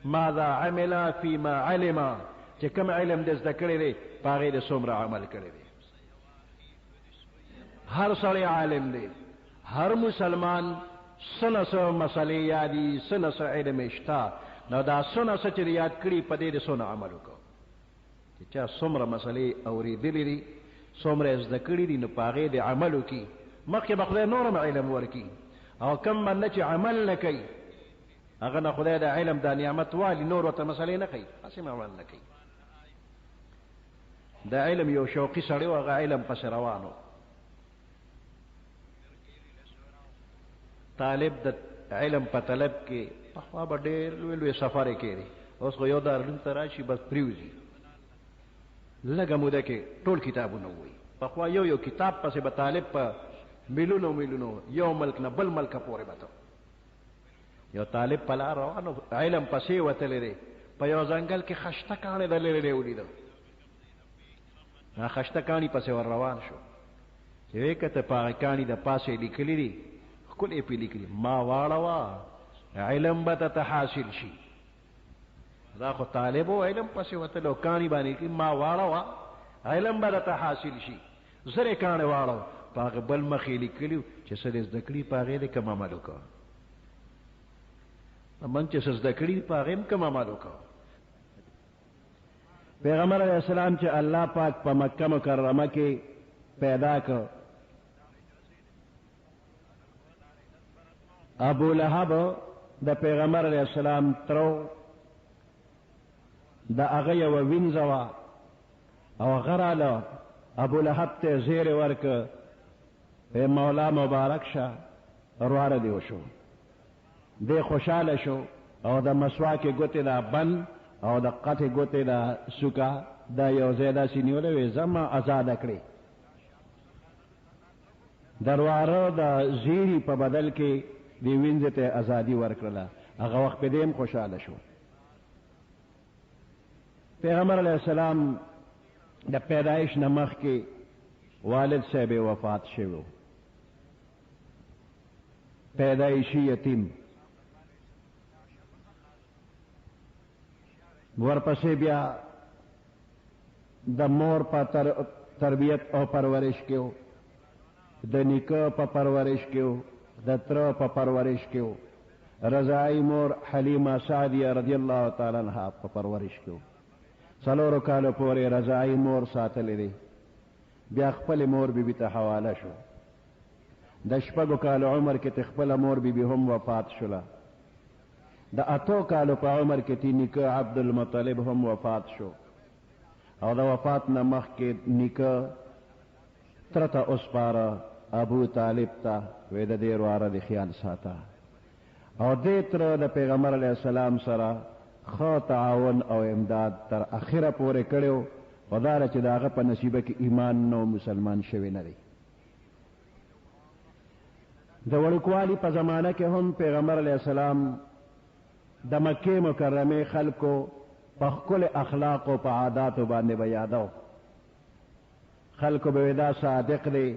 ماذا عمل فيما علم چې کوم علم د زده کړی دی پاغې د څومره عمل کړی دی هر سړی عالم دی هر مسلمان سنس مسئلے یادی سنس علم اشتا نو دا سنس چې یاد کړي په دې سونه عمل وکړو چې چا څومره مسئلې اورېدلې دي څومره زده کړي دي نو پاغې د عمل وکړي مخکې به خدای نورم علم ورکړي او کم باندې چې عمل نه کوي هغه نه خدای د علم د نعمت والی نور ورته مسئلې نه کوي هسې عمل نه کوي د علم یو شوقي سړی و هغه علم پسې روانو طالب د علم په طلب کې پخوا به ډېر لوی لوی سفرې کړي اوس خو یو دارالعلوم ته راشي بس پرېوځي لږه موده کې ټول کتابونه ووایي پخوا یو کتاب پسې به طالب په میلونو یو ملک نه بل ملک پورې به یو طالب په لار روانو علم پسې وتلی دی په یو ځنګل کې خشته کاڼې د لرې دی ولیده خشته کاڼي پسې ور روان شو چې ویې کته په هغې کاڼي د پاسې لیکلي دي ښکلې پې لیکلي ما واړوه علم به ته حاصل شي دا خو طالب و علم پسې وتلی او کاڼي باندې لیکلي ما واړوه علم به ته حاصل شي زرې کاڼې واړو په هغه بل مخ یې لیکلي چې څه دې زده کړي په هغې دې کم عمل وکړه موږ چې څه زده کړي په هغې هم کم عمل وکړه پیغمبر علیہ السلام چې الله پاک په مکه مکرمه کې پیدا کړ ابو لهب د پیغمبر علیہ السلام ترو د هغه یوه وینځه وه او هغه راله ابو لهب ته زیری ورکړ مولا مبارک شه رواره دې وشو دی خوشحاله شو او د مسواکې ګوتې دا بند او د قطې ګوتې دا سوکه دا یو ځای داسې نیولی وې زما ازاده کړې د رواره د زیري په بدل کې دې وینځې ته ازادي ورکړله هغه وخت په دې هم خوشحاله شو پیغمبر علیہ السلام د پیدایش نه مخکې والد صاحب وفات شوی پیدایشي یتیم ورپسې بیا د مور په تربیت او پرورش کې د نیکه په پرورش کې د تره په پرورش کې رضاعي مور حلیمه سعدیه رضی الله تعالی عنها په پرورش کې څلورو کالو پورې رضاعي مور ساتلی دی بیا خپل مور بیبي ته حواله شو د شپږو کالو عمر کې ته خپله مور بیبي هم وفات شوله د اتو کالو په عمر کې تی نیکه عبدالمطلب هم وفات شو او د وفات نه مخکې نیکه تره ته وسپاره ابو طالب ته وې د دې واره د خیال ساته او دې تر د پیغمبر علیه السلام سره خو تعاون او امداد تر اخره پورې کړو خدای چې داغه په نصیبه کې ایمان نو مسلمان شوی نه دی د وړوکوالي په زمانه کې هم پیغمبر علیه السلام د مکه مکرمه خلکو په خپل اخلاق او په عادت باندې بیادو خلکو به دا صادق دی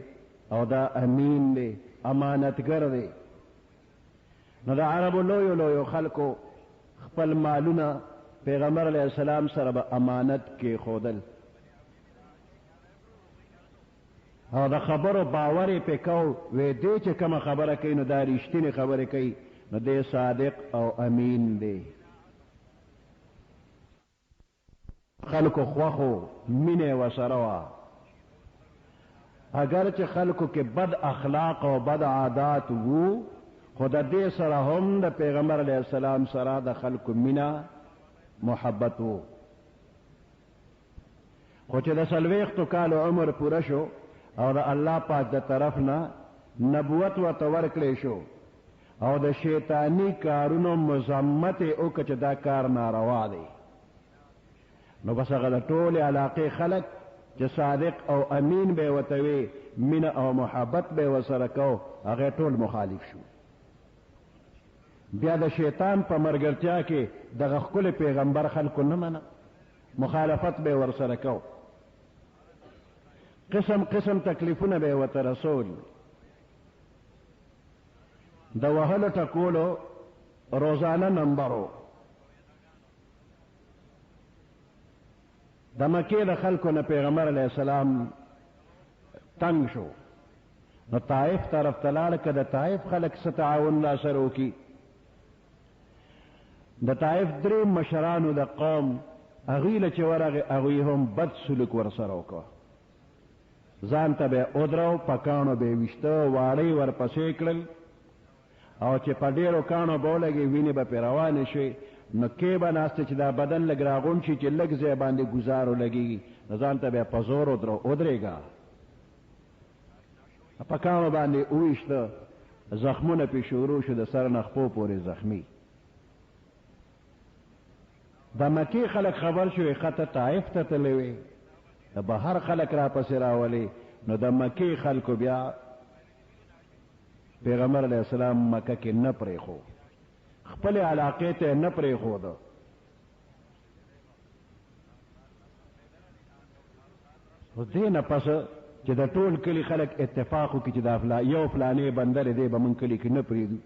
او دا امین دی امانتګر دی نو د عربو لویو خلکو خپل مالونه پیغمبر علیه السلام سره به امانت کې خودل او د خبرو باور یې پې کو وې دی چې کومه خبره کوي نو دا رښتینې خبرې کوي نو دی صادق او امین دی خلکو خوښو مینې ورسره وه اگر چې خلکو کې بد اخلاق او بد عادات وو خو د دې سره هم د پیغمبر علیه السلام سره د خلکو مینا محبت وو خو چې د 40 کالو عمر پوره شو او د الله پاک د طرف نه نبوت ورته ورکړی شو او د شیطانی کارونو مذمت یې وکړه چې دا کار ناروا دی نو بس هغه د ټولې علاقې خلک چې صادق او امین به ورته وي مینه او محبت به ورسره کو هغه ټول مخالف شو بیا د شیطان په مرګرتیا کې دغه خپل پیغمبر خلکو نه منه مخالفت به ورسره کو قسم قسم تکلیفونه به ورته رسول د وهلو ټکولو روزانه نمبرو د مکې د خلکو نه پیغمبر علیه السلام تنگ شو نو طائف طرف ته لاړ که د طائف خلک څه تعاون لا سره وکړي د طائف 3 مشرانو د قوم هغوی له چې ورغې هغوی هم بد سلوک ورسره وکړه ځان ته به ودرو په کاڼو به یې ویشته واړی ورپسې کړل او چې په ډېرو کاڼو به ولګې وینې به پرې روانې شوې نو کې به ناسته چې دا بدن لږ راغون شي چې لږ ځای باندې ګزارو لګېږي نو ځان ته بیا په زور ودرېږه په کاڼو باندې وویشته زخمونه پې شروع شو د سر نه خپو پورې زخمي د مکې خلک خبر شوې ښه طائف ته تللی وې د بهر خلک راپسې راولې نو د مکې خلکو بیا پیغمبر علیه السلام مکه کې نه پرېښو خپل علاقې ته نه پرېښوده خو دې نه پس چې د ټول کلي خلک اتفاق وکړي چې دا یو فلانې بنده دی به موږ کلي کې نه پرېږدو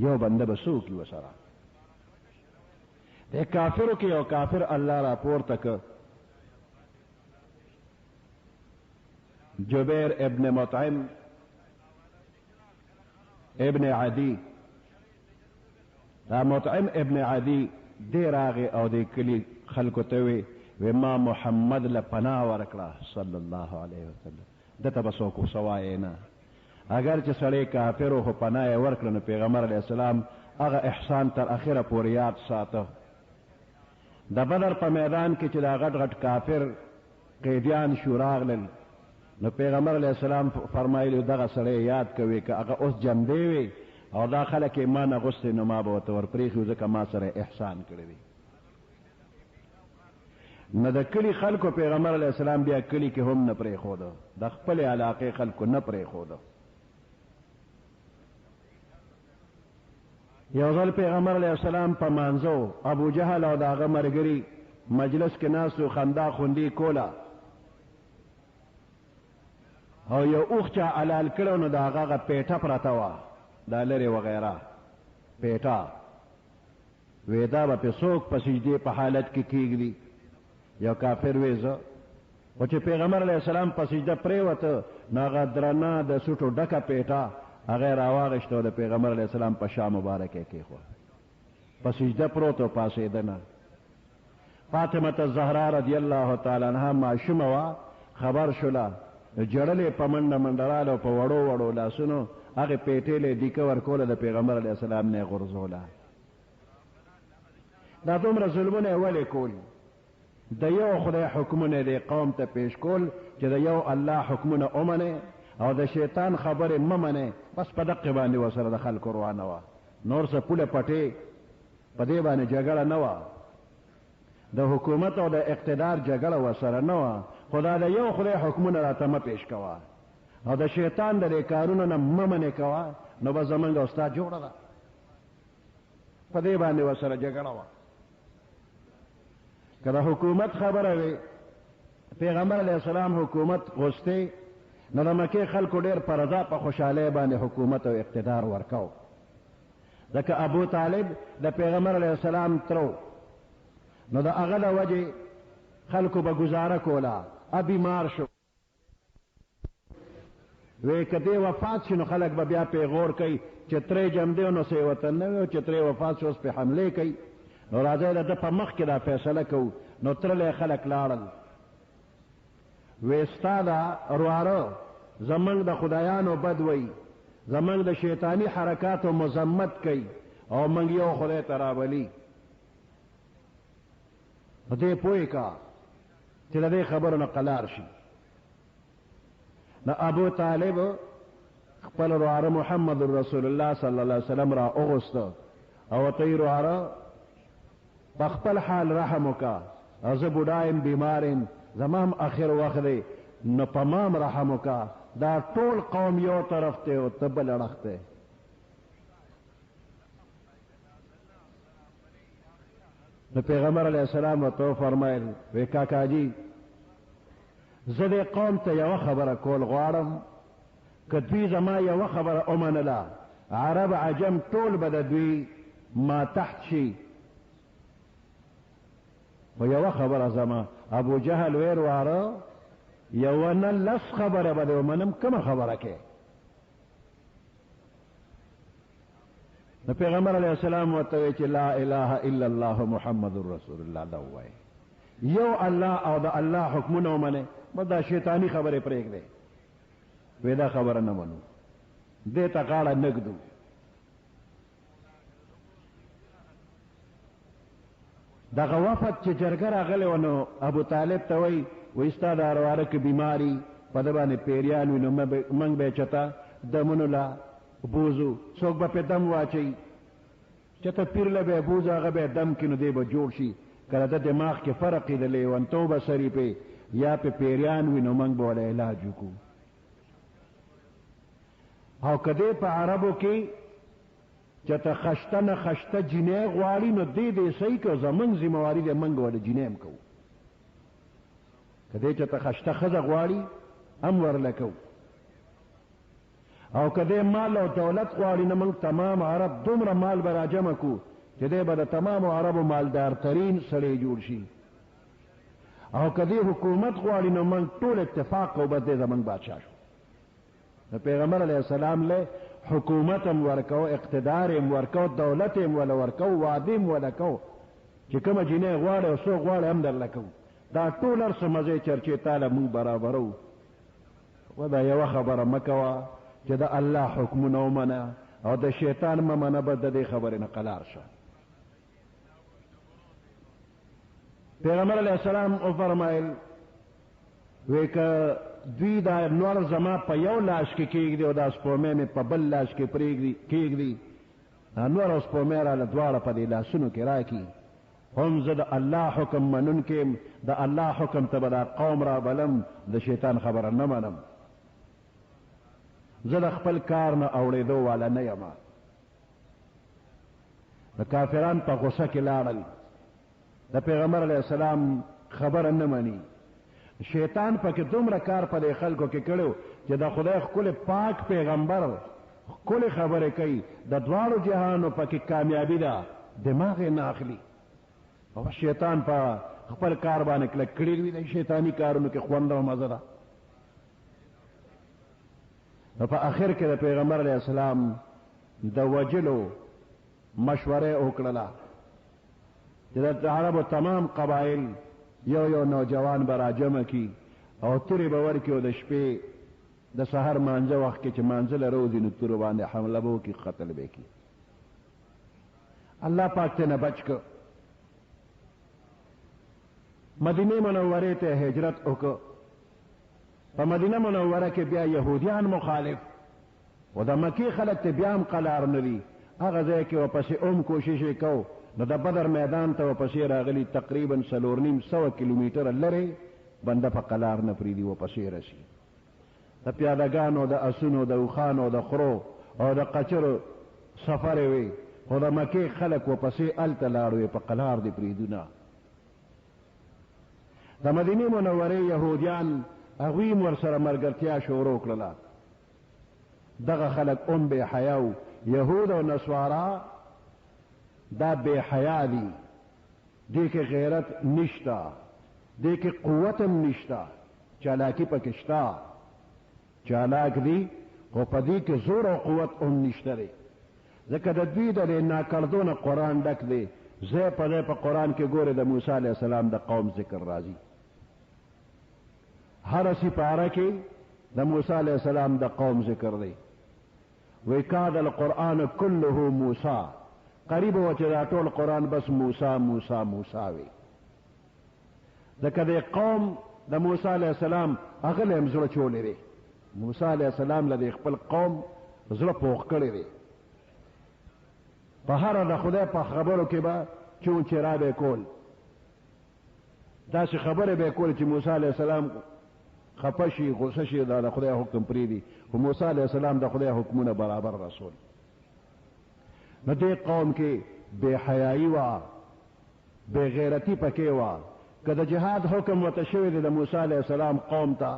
یو بنده به څه وکړي ورسره د کافرو کې یو کافر الله را پورته که جبیر ابن مطعم ابن عدی دا مطعم ابن عدی دی راغی او دی کلی خلکو ته وی ما محمد له پناه ورکړه صلی الله علیه وسلم دته به څوک سوای نه اگر چې سړی کافر خو پناه یې ورکړه نو پیغمبر علیه السلام هغه احسان تر اخره پورې یاد ساته د بدر په میدان کې چې دا غټ غټ کافر قیدیان شو راغلل نو پیغمبر علیه السلام فرمایلی دغه سړی یاد کوي که هغه اوس جمدی وي او دا خلک یې ما نه غوښتې نو ما به ورته ورپرېښي ځکه ما سره احسان کړی دی نو د کلي خلکو پیغمبر علیه السلام بیا کلي کې هم نه پرېښوده د خپلې علاقې خلکو نه پرېښوده یو ځل پیغمبر علیه السلام په مانځو ابو جهل او د هغه ملګري مجلس کې ناستو خندا خوندي کوله او یو اوښ چا حلال کړو نو د هغه پیټه پرته وه دا لرې وغیره پیټه وې دا به پې څوک په سجدې په حالت کې کېږدي یو کافر وې زه خو چې پیغمبر علیه السلام په سجده پرېوته نو هغه درنه د سوټو ډکه پیټه هغه یې راواغېسته او د پیغمبر علیه السلام په شا مبارک یې کېښوه په سجده پروت و پاڅېده نه فاطمه الزهرا رضی الله تعالی عنها ماشومه وه خبر شوله جړلې په منډه منډه راله په وړو وړو لاسونو هغې پیټې له دیکه ورکوله د پیغمبر علیه السلام نه یې غورځوله دا دومره ظلمونه یې ولې کول د یو خدای حکمونه د قوم ته پیش کول چې د یو الله حکمونه ومنې او د شیطان خبرې مه منئ، بس په دقې باندې ورسره د خلکو روانه وه، نور څه پوله پټې په دې باندې جګړه نه وه، د حکومت او د اقتدار جګړه ورسره نه وه، خو دا د یو خدای حکمونه راته مه پیش کوه او د شیطان د دې کارونو نه مه منې کوه، نو به زمونږ او ستا جوړه ده، په دې باندې ورسره جګړه وه. که د حکومت خبره وي، پیغمبر علیه السلام حکومت غوښتې، نو د مکې خلکو ډېر په رضا په خوشحالۍ باندې حکومت او اقتدار ورکو، ځکه ابو طالب د پیغمبر علیه السلام ترو، نو د هغه د وجې خلکو به گزاره کوله، بیمار شو، وی که دی وفات شي نو خلک به بیا پیغور کوي چې ترې جم دی نو سی وطن نه وي، او چې ترې وفات شو اوس پې حملې کوي، نو راځئ د ده په مخ کې دا فیصله کوو. نو ترلی خلک لاړل، وی ستا دا رواره زمونږ د خدایانو بد وی، زمونږ د شیطانی حرکاتو مذمت کوي او موږ یو خدای ته راولي، نو دې پوه کا چې د دې خبرو نه قلار شي. نو ابو طالب خپل رواره محمد رسول الله صلی الله علیه وسلم را اغوسته او ورته یې رواره په خپل حال رحم وکړه، او زه بوډا یم بیمار یم، زما هم اخر وخت دی، نو په ما هم رحم وکړه، دا ټول قوم یو طرف دی او ته بل اړخ دی. نو پیغمبر علیه السلام ورته وفرمیل، وی کاکاجي زه دې قوم ته یوه خبره کول غواړم، که دوی زما یوه خبره ومنله، عرب عجم ټول به د دوی ما تحت شي، خو یوه خبره زما. ابو جهل ویر واره یوه نه لس خبره به دې ومنم، کومه خبره کې؟ نو پیغمبر علیه السلام ورته وی چې لا اله الا الله محمد رسول الله، دا ووایي یو الله او د الله حکمونه ومنئ، بس دا شیطانی خبرې پرېږدئ. وی دا خبره نه منو، دې ته غاړه نږدو. دغه وفد چې جرګه راغلی و، نو ابو طالب ته وی ستا دا رواره که بیماري په ده باندې پیریان وي، نو موږ به یې چېته دمونو له بوزو، څوک به پې دم واچوي، چېته پیر له به یې بوزو، هغه به یې دم کړي، نو دی به جوړ شي. کله د دماغ کې فرق یې د لیونتوبه سري پې یا پې پیریان وي، نو موږ به وله علاج وکړو. او که دی په عربو کې چېته خشته نه خشته جینۍ غواړي، نو دی صحیح که زمونږ ذمواري دی، موږ وله جینۍ هم کوو. که دی چېته خشته ښځه غواړي هم ورله کوو، او که دی مال او دولت غواړي، نه موږ تمام عرب دومره مال به راجمع کړو چې دی به د تمامو عربو مالدارترین سړی جوړ شي، او که دی حکومت غواړي، نو موږ ټول اتفاق کوو، بس دی زموږ بادشاه شو. د پیغمبر علیه السلام له حکومت هم ورکو، اقتدار هم ورکو، دولت هم ولا ورکو، وعده هم ولا کو، چې کومه جینۍ غواړي او څوک غواړي هم درله کوو. دا ټول هر څه مزې چرچې تاله موږ برابرو. و دا یوه خبره مه کوه چې د الله حکمونه ومنه او د شیطان مه منه، بس د دې خبرې نه قلار شه. پیغمبر علیه السلام وفرمایل، وی که دوی دا نور زما په یو لاس کې کېږدي او دا سپومې مې په بل لاس کې کېږدي، نور او سپومې راله دواړه په دې لاسونو کې راکړي، هم زه د الله حکم منونکی یم، د الله حکم ته به دا قوم را بلم، د شیطان خبره نه منم، زه د خپل کار نه اوړېدو والا نه یم. د کافران په غصه کې لاړل، د پیغمبر علیه السلام خبره نه مني. شیطان پکې دومره کار په دې خلکو کې کړو چې د خدای ښکلی پاک پیغمبر ښکلې خبرې کوي، د دواړو جهانو پکې کامیابي ده، دماغ یې نه اخلي. او شیطان په خپل کار باندې کلک کړي وي، د شیطاني کارونو کې خوند او مزه ده. نو په آخر کې د پیغمبر علیه السلام د وجلو مشوره وکړله چې د عربو تمام قبایل یو نوجوان به راجمع کی او تورې به ورکړي، او د شپې د سحر مانځه وخت کې چې مانځه له روزي، نو تورو باندې حمله به وکړي، قتل به کړي. الله پاک ته نه بچ کړ. مدینه منورې ته هجرت وکړ. په مدینه منوره کې بیا يهوديان مخالف او د مکی خلک ته بیا هم قلار نه دي هغه ځای کې ورپسې کوشش کو نو د بدر میدان ته ورپسې راغلي تقریبا 450 کیلومتره لرې بنده په قلار نه پرېږدي ورپسې رسي د پیادهګانو د اسونو د اوښانو د خرو او د قچرو سفر وي خو د مکې خلک ورپسې هلته لاړ په قلار دې پرېږدو نه د مدینې منورې یهودیان هغوی هم ورسره ملګرتیا شروع کړله دغه خلک هم بې حیا و یهود او نصوارا دا بے حیا دی دې کې غیرت نشتا دې کې قوت هم نشتا چالاکی پکې شتا چالاک دی خو په دې کې زور او قوت هم نشته دی ځکه د دوی د ناکړدونه قرآن ډک دی ځای په ځای په قرآن کې ګوره د موسی علیه السلام د قوم ذکر راځي هر سپاره کې د موسی علیه السلام د قوم ذکر دی وی کاد القرآن كله موسی قریب و چې دا ټول قرآن بس موسی موسی موسی وی ځکه د قوم د موسی علیه السلام هغه له هم زړه چولی دی موسی علیه السلام له د خپل قوم زړه پوخ کړی دی په هره د خدای په خبرو کې به چون چرا به کول داسې خبرې به کول چې موسی علیه السلام خفه شي غصه شي دا د خدای حکم پرېږدي خو موسی علیه السلام د خدای حکمونه برابر رسول نو دې قوم کې بے حیايي وه بے غیرتی پکې وه که د جهاد حکم ورته شوی دی د موسی علیه السلام قوم ته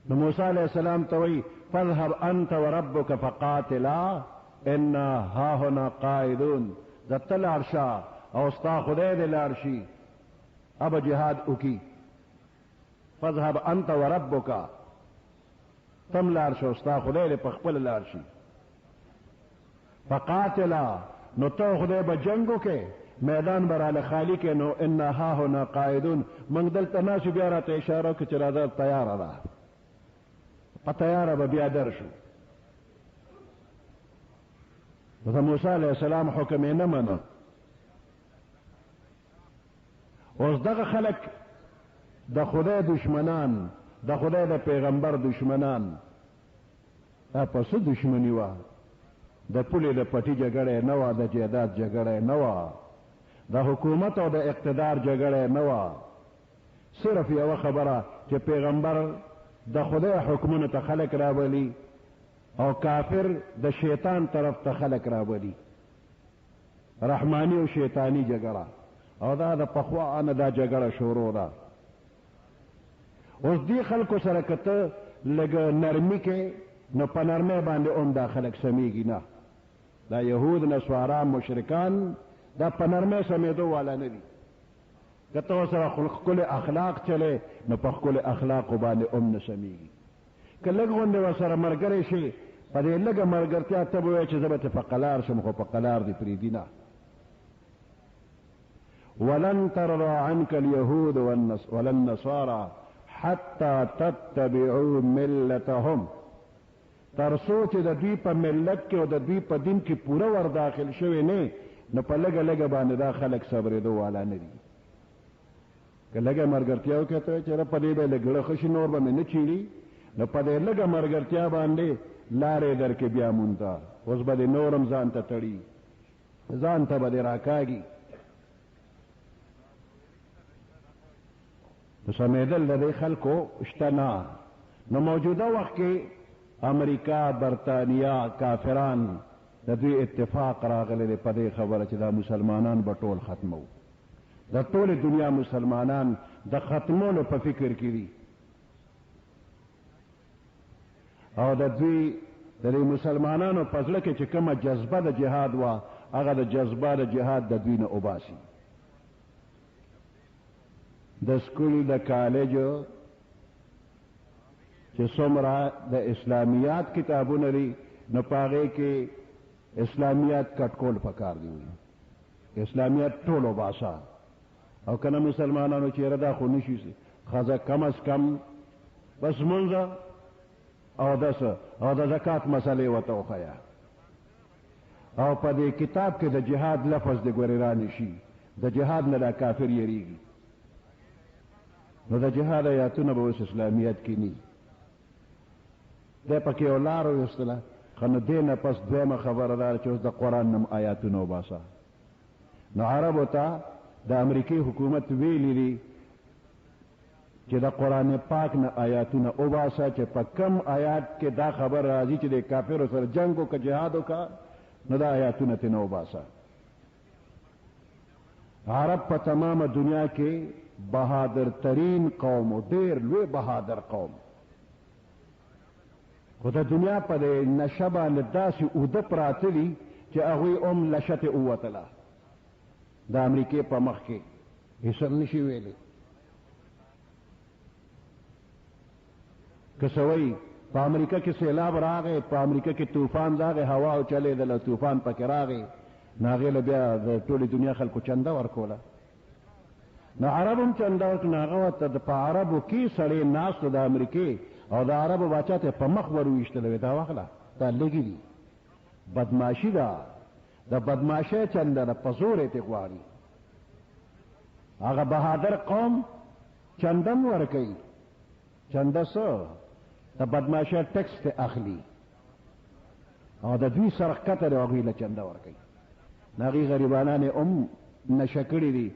نو موسی علیه السلام ته وایي فاذهب انت وربک فقاتلا انا هاهنا قاعدون د ته لاړ شه او ستا خدای دې لاړ شي اب جهاد وکي فاذهب انت وربک تم لاړ شه ستا خدای دې په خپل لاړ شي فقاتلا نو تو خدای به جنگ وکې میدان براله خالی کې نو انا هاهنا قاعدون موږ دلته ناسو بیا راته اشاره وکړه چې راځه تیاره ده په تیاره به بیا درشو د موسی علیه السلام حکم یې نه منه اوس دغه خلک د خدای دشمنان د خدای د پیغمبر دشمنان دا په څه دشمني وه د پولې د پټي جګړه نه وه د جیداد جګړه نه وه د حکومت او د اقتدار جګړه نه وه صرف یوه خبره چې پیغمبر د خدای حکمونو ته خلک راولي او کافر د شیطان طرف ته خلک راولي رحمانی او شیطانی جګړه او دا د پخوا نه دا جګړه شروع ده اوس دې خلکو سره که ته لږ نرمي کې نو په نرمۍ باندې هم دا خلک سمیږي نه دا یهود نصوارا مشرکان دا په نرمۍ سمېدو والا نه دي که ته ورسره ښکلي اخلاق چلې نو په ښکلي اخلاقو باندې هم نه سمیږي که لږ غوندې ورسره ملګری شي په دې لږه ملګرتیا ته به وایې چې زه به په قلار شم خو په قلار دې پرېږدي نه ولن ترضى عنك اليهود ولا النصارى حتى تتبعوا ملتهم ترسو چې د دوی په ملت کې او د دوی په دین کې پوره ور داخل شوی نه نو په لږه لږه باندې دا خلک صبرېدو والا نه دي که لږه ملګرتیا وکړې ته چېرې په دې به لږ ښه شي نور به مې نه چیړي نو په دې لږه ملګرتیا باندې لارې در کې بیا مونته اوس به دې نور هم ځان ته تړي ځان ته به دې راکاږي نو سمېدل د دې خلکو شته نه نو موجوده وخت کې امریکا برطانیا کافران د دوی اتفاق راغلی دی په دې خبره چې دا مسلمانان به ټول ختمو د ټولې دنیا مسلمانان د ختمولو په فکر کې دي او د دوی د دې مسلمانانو په زړه کې چې کومه جذبه د جهاد وه هغه د جذبه د جهاد د دوی نه وباسي د سکول د کالجو چې څومره د اسلامیات کتابونه دي نو په هغې کې اسلامیات کټکول پکار دی اسلامیات ټول وباسه او که نه مسلمانانو چېرې دا خو نشي ښځه کم از کم بس مونځه او د زکات مسئلې ورته وښیه او په دې کتاب کې د جهاد لفظ د ګورې رانشي د جهاد نه دا کافر یریږي نو د جهاد آیاتونه به اوس اسلامیت کې ني دی پکې یو لار ویستله خو نو دې نه پس دویمه خبره ده چې اوس د قرآن نم آیاتونه وباسه نو عربو ته د امریکې حکومت ویلي دي چې د قرآن پاک نه آیاتونه وباسه چې په کم آیات کې دا خبر راځي چې د کافرو سره جنگ وکړه جهاد وکړه نو دا آیاتونه ترې نه وباسه عرب په تمامه دنیا کې بہادر ترین قوم او ډېر لوی بہادر قوم خو د دنیا په نشه باندې داسې اوده پراته دي چې هغوی لشتې ووتله د امریکې په مخ کې هېڅ نشي ویلی که څه وایي په امریکا کې سیلاب راغی په امریکا کې طوفان راغی هوا او چلېدله طوفان پکې راغی نو هغې له بیا د ټولې دنیا خلکو چنده ورکوله نو عرب هم چنده ورکړه نو هغه ورته په عربو کې سړی ناست د امریکې او د عربو باچا ته په مخ ور وویشتله وې دا واخله دا لږې دي بدماشي ده د بدماشۍ چنده ده په زور یې ترې غواړي هغه بهادر قوم چنده هم ورکوي چنده څه د بدماشۍ ټکس ته اخلي او د دوی سر ښکته دی هغوی له چنده ورکوي نو هغې غریبانان یې هم نشه کړي دي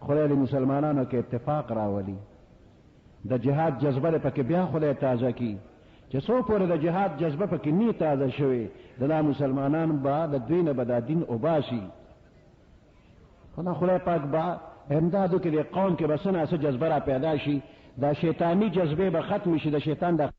خدای د مسلمانانو کې اتفاق راولي د جهاد جذبه دې پکې بیا خدای تازه کړي چې څو پورې د جهاد جذبه پکې نی تازه شوې د دا مسلمانان به د دوی نه به دا دین وباسي خو دا خدای پاک به امدادو کې د قوم کې به څه نه څه جذبه را پیدا شي دا شیطاني جذبې به ختم شي د شیطان د